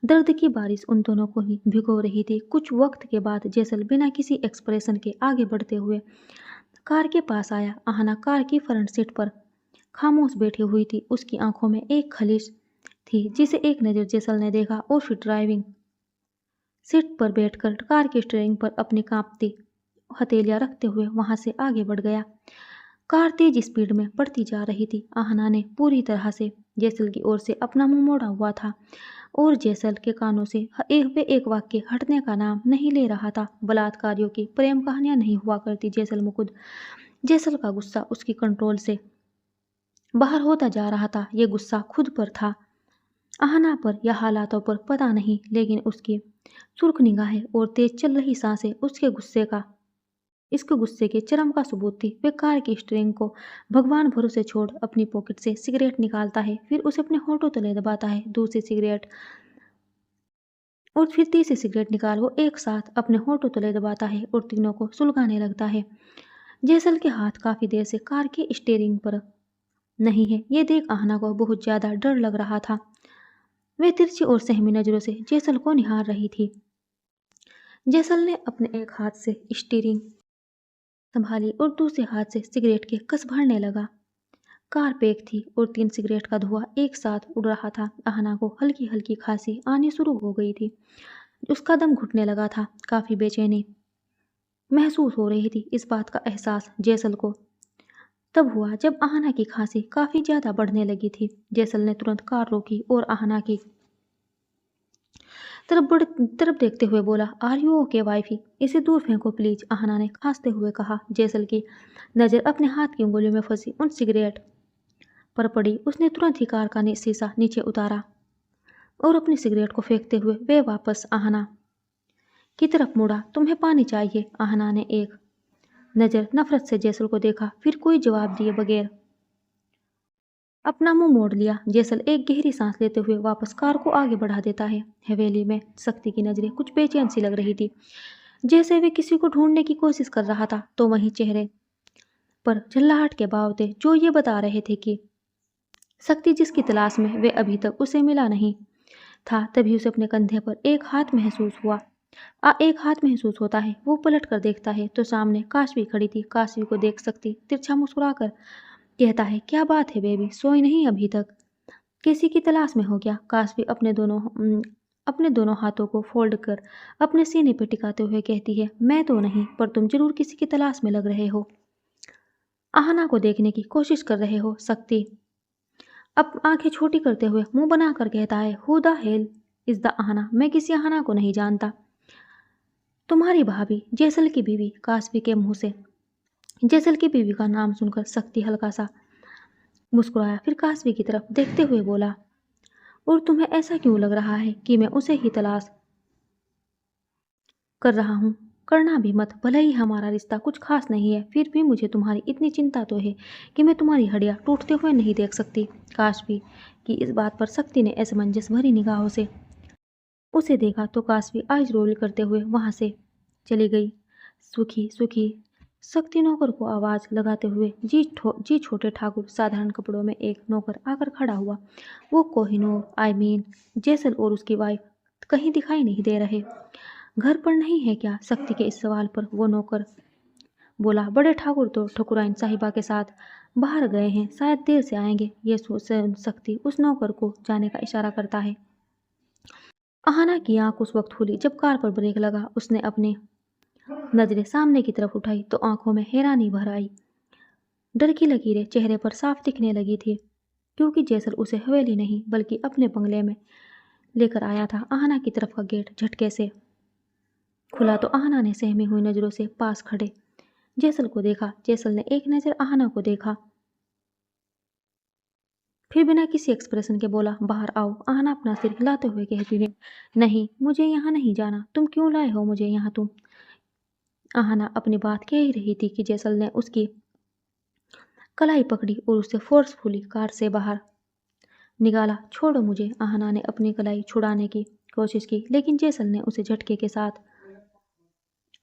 Speaker 1: दर्द की बारिश उन दोनों को ही भिगो रही थी। कुछ वक्त के बाद जैसल बिना किसी एक्सप्रेशन के आगे बढ़ते हुए कार के पास आया। आहना कार की फ्रंट सीट पर खामोश बैठी हुई थी। उसकी आंखों में एक खलीज थी जिसे एक नज़र जैसल ने देखा और फिर ड्राइविंग सीट पर बैठकर कार के स्टीयरिंग पर अपनी कांपती हथेलियां रखते हुए वहां से आगे बढ़ गया। कार तेज स्पीड में बढ़ती जा रही थी। आहना ने पूरी तरह से जैसल की ओर से अपना मुंह मोड़ा हुआ था और जैसल के कानों से एक वाक्य हटने का नाम नहीं ले रहा था। बलात्कारियों की प्रेम कहानियां नहीं हुआ करती जैसल मुकुद। जैसल का गुस्सा उसकी कंट्रोल से बाहर होता जा रहा था। ये गुस्सा खुद पर था, आहना पर या हालातों पर पता नहीं, लेकिन उसकी सुर्ख निगाहें और तेज चल रही सांसें उसके गुस्से का इसके गुस्से के चरम का सबूत थी। वे कार की स्टीयरिंग को भगवान भरोसे छोड़ अपनी पॉकेट से सिगरेट निकालता है, फिर उसे अपने होठों तले दबाता है। दूसरी सिगरेट और फिर तीसरी सिगरेट निकाल वो एक साथ अपने होठों तले दबाता है और तीनों को सुलगाने लगता है। जैसल के हाथ काफी देर से कार की स्टीयरिंग पर नहीं है। ये देख आहना को बहुत ज्यादा डर लग रहा था। वे तिरछी और सहमी नजरों से जैसल को निहार रही थी। जैसल ने अपने एक हाथ से स्टीयरिंग संभाली और दूसरे हाथ से सिगरेट के कस भरने लगा। कार पैक थी और 3 सिगरेट का धुआं एक साथ उड़ रहा था। आहना को हल्की हल्की खांसी आनी शुरू हो गई थी। उसका दम घुटने लगा था। काफी बेचैनी महसूस हो रही थी। इस बात का एहसास जैसल को तब हुआ जब आहना की खांसी काफी ज्यादा बढ़ने लगी थी। जैसल ने तुरंत कार रोकी और आहना की तरफ देखते हुए बोला, आर यू ओके वाइफी? इसे दूर फेंको प्लीज, आहना ने खांसते हुए कहा। जैसल की नजर अपने हाथ की उंगलियों में फंसी उन सिगरेट पर पड़ी। उसने तुरंत ही कार का शीशा नीचे उतारा और अपनी सिगरेट को फेंकते हुए वे वापस आहना की तरफ मुड़ा। तुम्हें पानी चाहिए? आहना ने एक नजर नफरत से जैसल को देखा, फिर कोई जवाब दिए बगैर अपना मुंह मोड़ लिया। जैसल एक गहरी सांस लेते हुए वापस कार को आगे बढ़ा देता है। हवेली में शक्ति की नजरें कुछ बेचैन सी लग रही थी, जैसे वे किसी को ढूंढने की कोशिश कर रहा था। तो वहीं चेहरे पर झल्लाहट के भाव थे जो ये बता रहे थे कि शक्ति जिसकी तलाश में वे अभी तक उसे मिला नहीं था। तभी उसे अपने कंधे पर एक हाथ महसूस होता है। वो पलट कर देखता है तो सामने काशवी खड़ी थी। काशवी को देख सकती तिरछा मुस्कुराकर कहता है, क्या बात है बेबी, सोई नहीं अभी तक? किसी की तलाश में हो क्या? काशवी अपने दोनों हाथों को फोल्ड कर अपने सीने पर टिकाते हुए कहती है, मैं तो नहीं, पर तुम जरूर किसी की तलाश में लग रहे हो। आहना को देखने की कोशिश कर रहे हो? शक्ति अब आंखें छोटी करते हुए मुंह बनाकर कहता है, who the hell is the Aahna? मैं किसी आहना को नहीं जानता। तुम्हारी भाभी, जैसल की बीवी। काशवी के मुंह से जैसल की बीवी का नाम सुनकर शक्ति हल्का सा मुस्कुराया, फिर काशवी की तरफ देखते हुए बोला, और तुम्हें ऐसा क्यों लग रहा है कि मैं उसे ही तलाश कर रहा हूँ? करना भी मत, भले ही हमारा रिश्ता कुछ खास नहीं है, फिर भी मुझे तुम्हारी इतनी चिंता तो है कि मैं तुम्हारी हड्डियाँ टूटते हुए नहीं देख सकती। काशवी की इस बात पर शक्ति ने असमंजस भरी निगाहों से उसे देखा तो काशवी आइज रोल करते हुए वहां से चली गई। सुखी सुखी शक्ति नौकर को आवाज लगाते हुए, जी छोटे ठाकुर। साधारण कपड़ों में एक नौकर आकर खड़ा हुआ। वो कोहिनूर जैसल और उसकी वाइफ कहीं दिखाई नहीं दे रहे। घर पर नहीं है क्या? शक्ति के इस सवाल पर वो नौकर बोला, बड़े ठाकुर तो ठकुराइन साहिबा के साथ बाहर गए हैं, शायद देर से आएंगे। ये सोच शक्ति उस नौकर को जाने का इशारा करता है। आहना की आंख उस वक्त खुली जब कार पर ब्रेक लगा। उसने अपनी नजरें सामने की तरफ उठाई तो आंखों में हैरानी भर आई। डर की लकीरें चेहरे पर साफ दिखने लगी थी, क्योंकि जैसल उसे हवेली नहीं बल्कि अपने बंगले में लेकर आया था। आहना की तरफ का गेट झटके से खुला तो आहना ने सहमी हुई नजरों से पास खड़े जैसल को देखा। जैसल ने एक नजर आहना को देखा, फिर बिना किसी एक्सप्रेशन के बोला, बाहर आओ। आहना अपना सिर हिलाते हुए कहती है, नहीं, मुझे यहाँ नहीं जाना। तुम क्यों लाए हो मुझे यहाँ? तुम आहना अपनी बात कह ही रही थी कि जैसल ने उसकी कलाई पकड़ी और उसे फोर्सफुली कार से बाहर निकाला। छोड़ो मुझे। आहना ने अपनी कलाई छुड़ाने की कोशिश की, लेकिन जैसल ने उसे झटके के साथ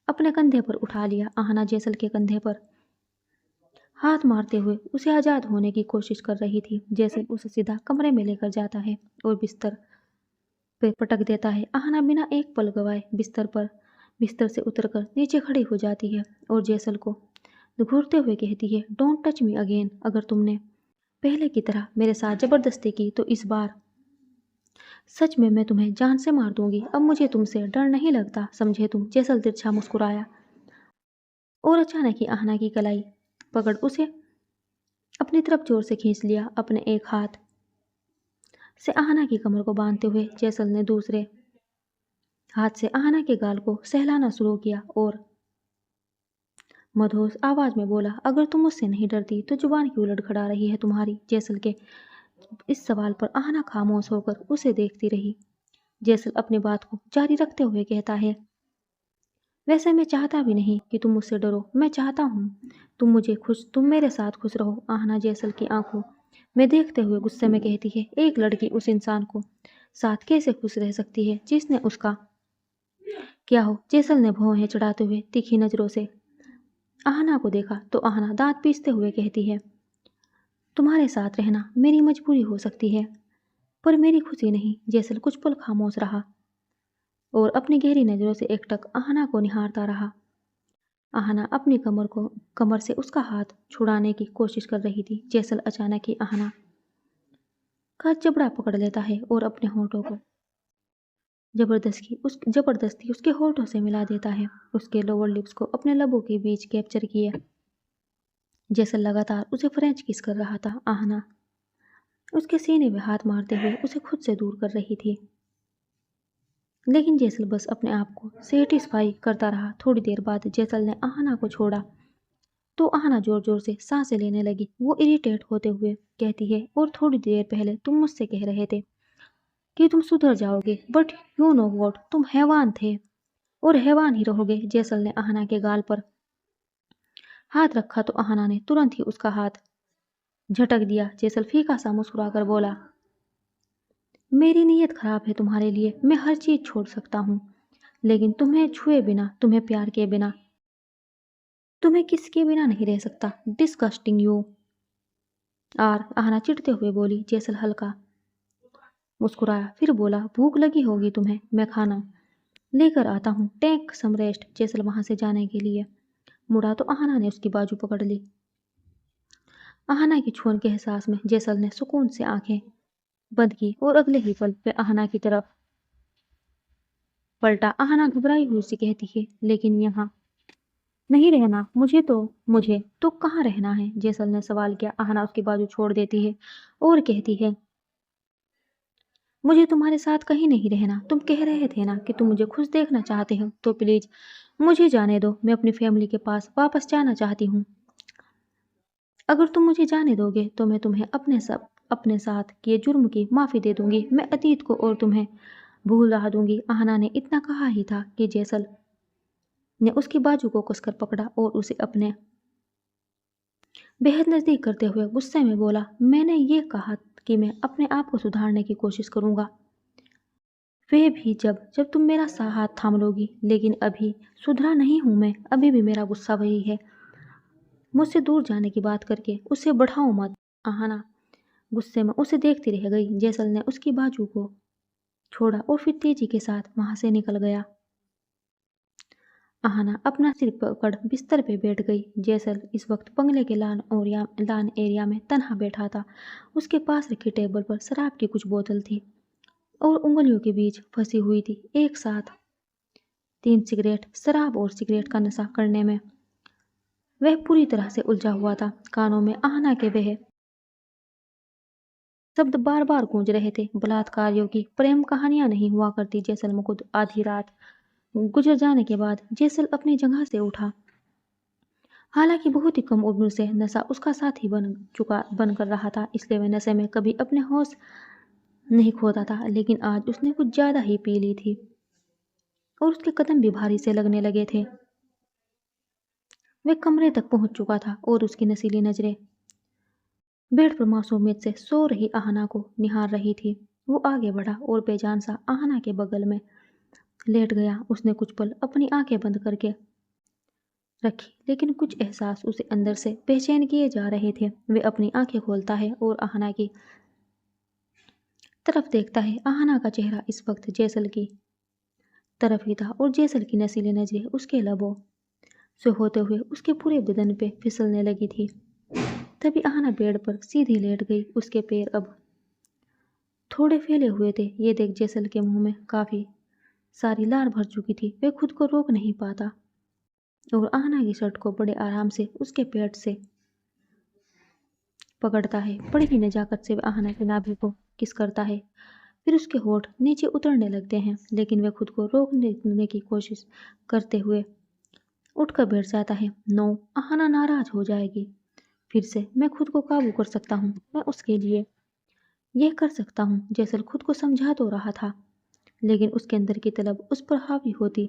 Speaker 1: अपने कंधे पर उठा लिया। आहना जैसल के कंधे पर हाथ मारते हुए उसे आजाद होने की कोशिश कर रही थी। जैसल उसे सीधा कमरे में लेकर जाता है और बिस्तर पे पटक देता है। आहना बिना एक पल गवाए बिस्तर से उतरकर नीचे खड़ी हो जाती है और जैसल को घूरते हुए कहती है, डोंट टच मी अगेन। अगर तुमने पहले की तरह मेरे साथ जबरदस्ती की तो इस बार सच में मैं तुम्हें जान से मार दूंगी। अब मुझे तुमसे डर नहीं लगता, समझे तुम? जैसल तिरछा मुस्कुराया और अचानक ही आहना की कलाई पकड़ उसे अपनी तरफ जोर से खींच लिया। अपने एक हाथ से आहना की कमर को बांधते हुए जैसल ने दूसरे हाथ से आहना के गाल को सहलाना शुरू किया और मधोस आवाज में बोला, अगर तुम मुझसे नहीं डरती तो जुबान क्यों लड़खड़ा रही है तुम्हारी? जैसल के इस सवाल पर आहना खामोश होकर उसे देखती रही। जैसल अपनी बात को जारी रखते हुए कहता है, वैसे मैं चाहता भी नहीं कि तुम मुझसे डरो। मैं चाहता हूँ तुम मेरे साथ खुश रहो। आहना जैसल की आंखों में देखते हुए गुस्से में कहती है, एक लड़की उस इंसान को साथ कैसे खुश रह सकती है जिसने उसका क्या हो। जैसल ने भौहें चढ़ाते हुए तीखी नजरों से आहना को देखा तो आहना दांत पीसते हुए कहती है, तुम्हारे साथ रहना मेरी मजबूरी हो सकती है, पर मेरी खुशी नहीं। जैसल कुछ पल खामोश रहा और अपनी गहरी नजरों से एकटक आहना को निहारता रहा। आहना अपनी कमर से उसका हाथ छुड़ाने की कोशिश कर रही थी। जैसल अचानक ही आहना का जबड़ा पकड़ लेता है और अपने होठों को जबरदस्ती उसके होठों से मिला देता है। उसके लोअर लिप्स को अपने लबों के बीच कैप्चर किए जैसल लगातार उसे फ्रेंच किस कर रहा था। आहना उसके सीने में हाथ मारते हुए उसे खुद से दूर कर रही थी, लेकिन जैसल बस अपने आप को सेटिस्फाई करता रहा। थोड़ी देर बाद जैसल ने आहना को छोड़ा तो आहना जोर जोर से सांसें लेने लगी। वो इरिटेट होते हुए कहती है, और थोड़ी देर पहले तुम मुझसे कह रहे थे कि तुम सुधर जाओगे, बट यू नो वॉट, तुम हैवान थे और हैवान ही रहोगे। जैसल ने आहना के गाल पर हाथ रखा तो आहना ने तुरंत ही उसका हाथ झटक दिया। जैसल फीका सा मुस्कुराकर बोला, मेरी नीयत खराब है तुम्हारे लिए, मैं हर चीज छोड़ सकता हूँ, लेकिन तुम्हें छुए बिना, तुम्हें प्यार किए बिना, तुम्हें किसके बिना नहीं रह सकता। Disgusting you are. आहना चिढ़ते हुए बोली। जैसल हल्का मुस्कुराया, फिर बोला, भूख लगी होगी तुम्हें, मैं खाना लेकर आता हूँ, टेक सम रेस्ट। जैसल वहां से जाने के लिए मुड़ा तो आहना ने उसकी बाजू पकड़ ली। आहना की छून के एहसास में जैसल ने सुकून से आंखें बंद की और अगले ही पल वे आहना की तरफ पलटा। आहना घबराई हुई सी कहती है, लेकिन यहाँ नहीं रहना, मुझे तो कहाँ रहना है। जैसल ने सवाल किया। आहना उसकी बाजू छोड़ देती है और कहती है, मुझे तुम्हारे साथ कहीं नहीं रहना। तुम कह रहे थे ना कि तुम मुझे खुश देखना चाहते हो, तो प्लीज मुझे जाने दो। मैं अपनी फैमिली के पास वापस जाना चाहती हूँ। अगर तुम मुझे जाने दोगे तो मैं तुम्हें अपने साथ किए जुर्म की माफी दे दूंगी। मैं अतीत को और तुम्हें भूल रहा दूंगी। आहना ने इतना कहा ही था कि जैसल ने उसकी बाजू को कसकर पकड़ा और उसे अपने बेहद नजदीक करते हुए गुस्से में बोला, मैंने ये कहा कि मैं अपने आप को सुधारने की कोशिश करूंगा, वे भी जब जब तुम मेरा हाथ थाम लोगी। लेकिन अभी सुधरा नहीं हूं मैं, अभी भी मेरा गुस्सा वही है। मुझसे दूर जाने की बात करके उसे बढ़ाओ मत। आहना गुस्से में उसे देखती रह गई। जैसल ने उसकी बाजू को छोड़ा और फिर तेजी के साथ वहां से निकल गया। आहना अपना सिर पकड़ बिस्तर पे बैठ गई। जैसल इस वक्त बंगले के लान एरिया में तन्हा बैठा था। उसके पास रखी टेबल पर शराब की कुछ बोतल थी और उंगलियों के बीच फंसी हुई थी। एक साथ 3 सिगरेट, शराब और सिगरेट का नशा करने में वह पूरी तरह से उलझा हुआ था। कानों में आहना के वह शब्द बार बार गूंज रहे थे, बलात्कारियों की प्रेम कहानियां नहीं हुआ करती। जैसल मुकुद आधी रात गुजर जाने के बाद जैसल अपनी जगह से उठा। हालांकि बहुत ही कम उम्र से नशा उसका साथी बनकर रहा था, इसलिए वह नशे में कभी अपने होश नहीं खोता था। लेकिन आज उसने कुछ ज्यादा ही पी ली थी और उसके कदम भी भारी से लगने लगे थे। वह कमरे तक पहुंच चुका था और उसकी नशीली नजरें बेड पर मासूमियत से सो रही आहना को निहार रही थी। वो आगे बढ़ा और बेजान सा आहना के बगल में लेट गया। उसने कुछ पल अपनी आंखें बंद करके रखी, लेकिन कुछ एहसास उसे अंदर से बेचैन किए जा रहे थे। वे अपनी आंखें खोलता है और आहना की तरफ देखता है। आहना का चेहरा इस वक्त जैसल की तरफ ही था और जैसल की नशीली नजरें उसके लबों से होते हुए उसके पूरे बदन पे फिसलने लगी थी। तभी आहना बेड पर सीधी लेट गई। उसके पैर अब थोड़े फैले हुए थे। ये देख जैसल के मुंह में काफी सारी लार भर चुकी थी। वह खुद को रोक नहीं पाता और आहना की शर्ट को बड़े आराम से उसके पेट से पकड़ता है। बड़ी ही नजाकत से वह आहना के नाभि को किस करता है, फिर उसके होठ नीचे उतरने लगते हैं, लेकिन वह खुद को रोकने की कोशिश करते हुए उठकर बैठ जाता है। नो, आहना नाराज हो जाएगी फिर से। मैं खुद को काबू कर सकता हूँ, मैं उसके लिए यह कर सकता हूँ। जैसल खुद को समझा तो रहा था, लेकिन उसके अंदर की तलब उस पर हावी होती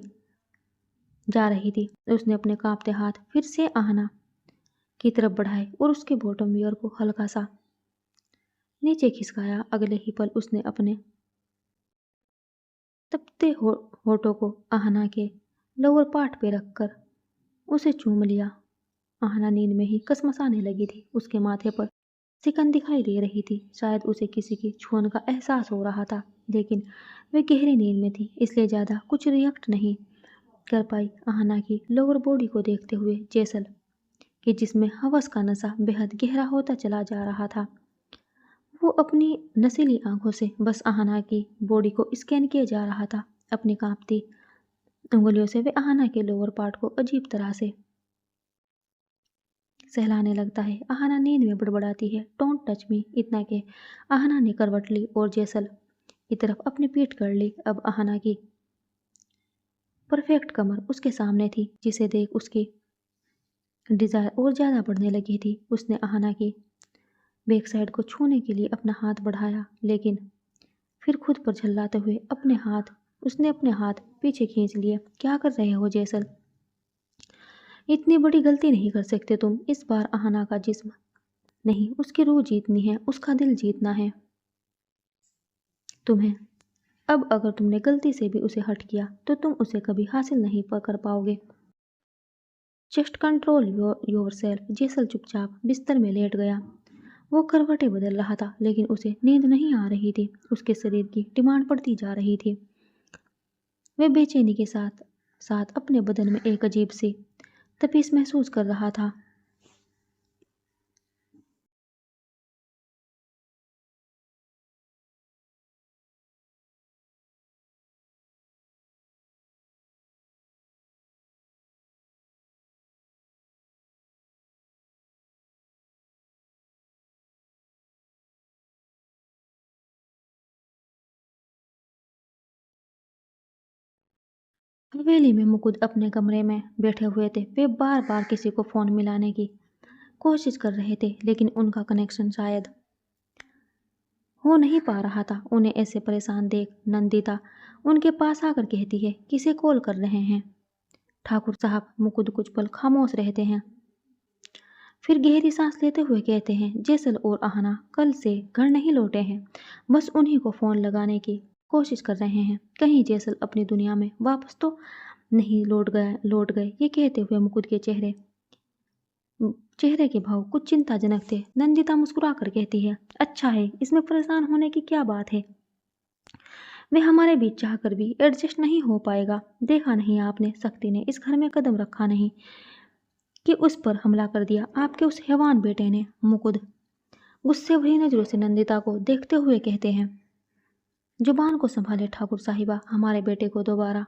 Speaker 1: जा रही थी। उसने अपने कांपते हाथ फिर से आहना की तरफ बढ़ाए और उसके बॉटम वियर को हल्का सा नीचे खिसकाया। अगले ही पल उसने अपने तपते होठों को आहना के लोअर पार्ट पे रखकर उसे चूम लिया। आहना नींद में ही कसमसाने लगी थी। उसके माथे पर सिकन दिखाई दे रही थी। शायद उसे किसी की छूने का एहसास हो रहा था, लेकिन वह गहरी नींद में थी, इसलिए ज़्यादा कुछ रिएक्ट नहीं कर पाई। आहना की लोअर बॉडी को देखते हुए जैसल कि जिसमें हवस का नशा बेहद गहरा होता चला जा रहा था, वो अपनी नशीली आंखों से बस आहना की बॉडी को स्कैन किए जा रहा था। अपनी कांपती उंगलियों से वे आहना के लोअर पार्ट को अजीब तरह से सहलाने लगता है। आहना नींद में बड़बड़ाती है, डोंट टच मी। इतना के आहना ने करवट ली और जैसल की तरफ अपनी पीठ कर ली। अब आहना की परफेक्ट कमर उसके सामने थी, जिसे देख उसकी डिजायर और ज़्यादा बढ़ने लगी थी। उसने आहना की बैक साइड को छूने के लिए अपना हाथ बढ़ाया, लेकिन फिर खुद पर झल्लाते हुए उसने अपने हाथ पीछे खींच लिए। क्या कर रहे हो जैसल? इतनी बड़ी गलती नहीं कर सकते तुम। इस बार आहना का जिस्म नहीं, उसकी रूह जीतनी है, उसका दिल जीतना है तुम्हें। अब अगर तुमने गलती से भी उसे हर्ट किया तो तुम उसे कभी हासिल नहीं कर पाओगे। Just control yourself. जैसल चुपचाप बिस्तर में लेट गया। वो करवटें बदल रहा था, लेकिन उसे नींद नहीं आ रही थी। उसके शरीर की डिमांड बढ़ती जा रही थी। वह बेचैनी के साथ साथ अपने बदन में एक अजीब सी तपिश महसूस कर रहा था। हवेली में मुकुंद अपने कमरे में बैठे हुए थे। वे बार बार किसी को फोन मिलाने की कोशिश कर रहे थे, लेकिन उनका कनेक्शन शायद हो नहीं पा रहा था। उन्हें ऐसे परेशान देख नंदिता उनके पास आकर कहती है, किसे कॉल कर रहे हैं ठाकुर साहब? मुकुंद कुछ पल खामोश रहते हैं, फिर गहरी सांस लेते हुए कहते हैं, जैसल और आहना कल से घर नहीं लौटे हैं, बस उन्हीं को फ़ोन लगाने की कोशिश कर रहे हैं। कहीं जैसल अपनी दुनिया में वापस तो नहीं लौट गए। ये कहते हुए मुकुंद के चेहरे के भाव कुछ चिंताजनक थे। नंदिता मुस्कुरा कर कहती है, अच्छा है, इसमें परेशान होने की क्या बात है? वे हमारे बीच चाहकर भी एडजस्ट नहीं हो पाएगा। देखा नहीं आपने, शक्ति ने इस घर में कदम रखा नहीं कि उस पर हमला कर दिया आपके उस हैवान बेटे ने। मुकुंद गुस्से भरी नजरों से नंदिता को देखते हुए कहते हैं, जुबान को संभाले ठाकुर साहिबा, हमारे बेटे को दोबारा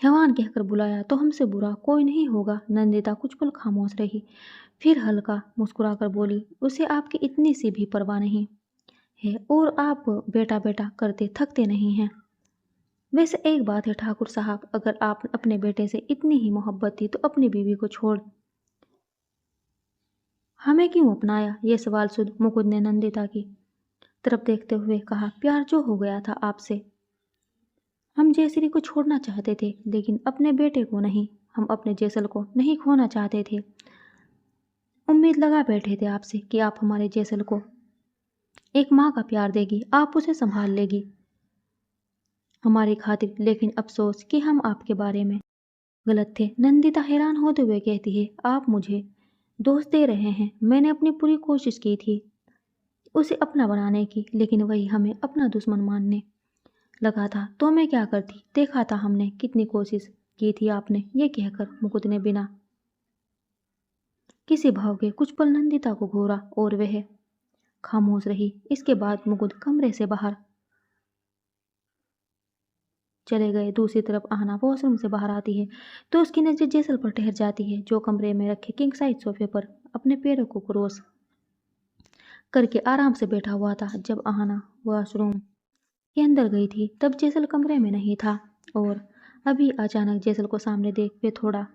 Speaker 1: हैवान कहकर बुलाया तो हमसे बुरा कोई नहीं होगा। नंदिता कुछ पल खामोश रही, फिर हल्का मुस्कुराकर बोली, उसे आपकी इतनी सी भी परवाह नहीं है और आप बेटा बेटा करते थकते नहीं हैं। वैसे एक बात है ठाकुर साहब, अगर आप अपने बेटे से इतनी ही मोहब्बत थी तो अपनी बीवी को छोड़ हमें क्यों अपनाया? ये सवाल सुन मुकुंद ने नंदिता की तरफ देखते हुए कहा, प्यार जो हो गया था आपसे, हम जयश्री को छोड़ना चाहते थे, लेकिन अपने बेटे को नहीं। हम अपने जैसल को नहीं खोना चाहते थे। उम्मीद लगा बैठे थे आपसे कि आप हमारे जैसल को एक माँ का प्यार देगी, आप उसे संभाल लेगी हमारी खातिर। लेकिन अफसोस कि हम आपके बारे में गलत थे। नंदिता हैरान होते हुए कहती है, आप मुझे दोष दे रहे हैं? मैंने अपनी पूरी कोशिश की थी उसे अपना बनाने की, लेकिन वही हमें अपना दुश्मन मानने लगा था। तो मैं क्या करती? देखा था हमने कितनी कोशिश की थी आपने। ये कहकर मुकुंद ने बिना किसी भाव के कुछ पल नंदिता को घूरा और वह खामोश रही। इसके बाद मुकुंद कमरे से बाहर चले गए। दूसरी तरफ आहना वॉशरूम से बाहर आती है तो उसकी नजर जैसल पर ठहर जाती है, जो कमरे में रखे किंग साइज सोफे पर अपने पैरों को क्रॉस करके आराम से बैठा हुआ था। जब आहना वॉशरूम के अंदर गई थी तब जैसल कमरे में नहीं था और अभी अचानक जैसल को सामने देख वे थोड़ा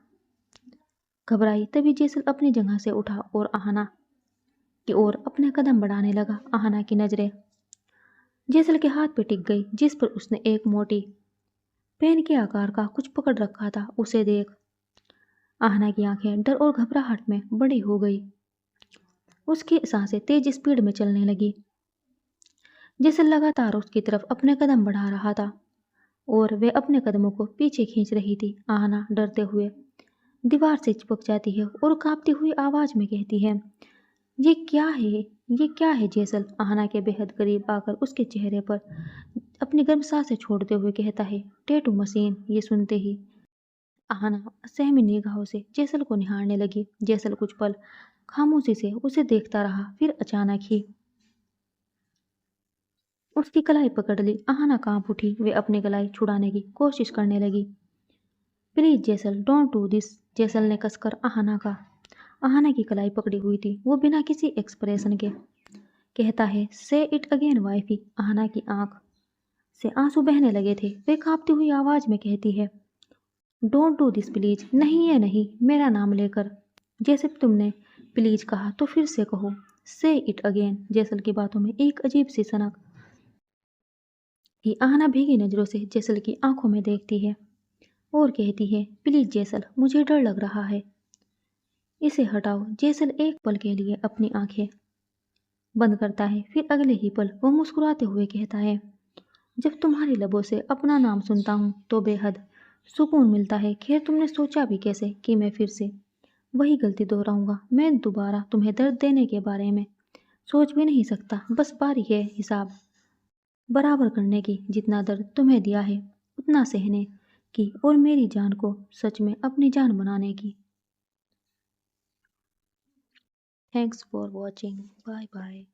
Speaker 1: घबराई। तभी जैसल अपनी जगह से उठा और आहना की ओर अपने कदम बढ़ाने लगा। आहना की नजरें जैसल के हाथ पे टिक गई, जिस पर उसने एक मोटी पेन के आकार का कुछ पकड़ रखा था। उसे देख आहना की आंखें डर और घबराहट में बड़ी हो गई। उसकी सांसें तेज स्पीड में चलने लगी, जैसे लगातार उसकी तरफ अपने कदम बढ़ा रहा था और वे अपने कदमों को पीछे खींच रही थी। आहना डरते हुए दीवार से चिपक जाती है और कांपती हुई आवाज में कहती है, ये क्या है? ये क्या है? जेसल आहना के बेहद करीब आकर उसके चेहरे पर अपनी गर्म सांसें छोड़ते हुए कहता है, टैटू मशीन। ये सुनते ही आहना सहमी निगाहों से जेसल को निहारने लगी। जेसल कुछ पल खामोशी से उसे देखता रहा, फिर अचानक ही उसकी कलाई पकड़ ली। आहना कांप उठी। वे अपनी कलाई छुड़ाने की कोशिश करने लगी। Please Jaisal, don't do this. Jaisal ने कसकर आहना की कलाई पकड़ी हुई थी। वो बिना किसी एक्सप्रेशन के कहता है, से इट अगेन वाइफी। आहना की आंख से आंसू बहने लगे थे। वे कांपती हुई आवाज में कहती है, डोंट डू दिस प्लीज। नहीं, ये नहीं, मेरा नाम लेकर। जैसे तुमने प्लीज कहा तो फिर से कहो, से इट अगेन। जेसल की बातों में एक अजीब सी सनक थी। आहना भीगी नजरों से जेसल की आंखों में देखती है और कहती है, प्लीज जेसल, मुझे डर लग रहा है, इसे हटाओ। जेसल एक पल के लिए अपनी आंखें बंद करता है, फिर अगले ही पल वो मुस्कुराते हुए कहता है, जब तुम्हारी लबों से अपना नाम सुनता हूँ तो बेहद सुकून मिलता है। खैर, तुमने सोचा भी कैसे कि मैं फिर से वही गलती दोहराऊंगा? मैं दोबारा तुम्हें दर्द देने के बारे में सोच भी नहीं सकता। बस बारी है हिसाब बराबर करने की। जितना दर्द तुम्हें दिया है उतना सहने की, और मेरी जान को सच में अपनी जान बनाने की। Thanks for watching. Bye bye.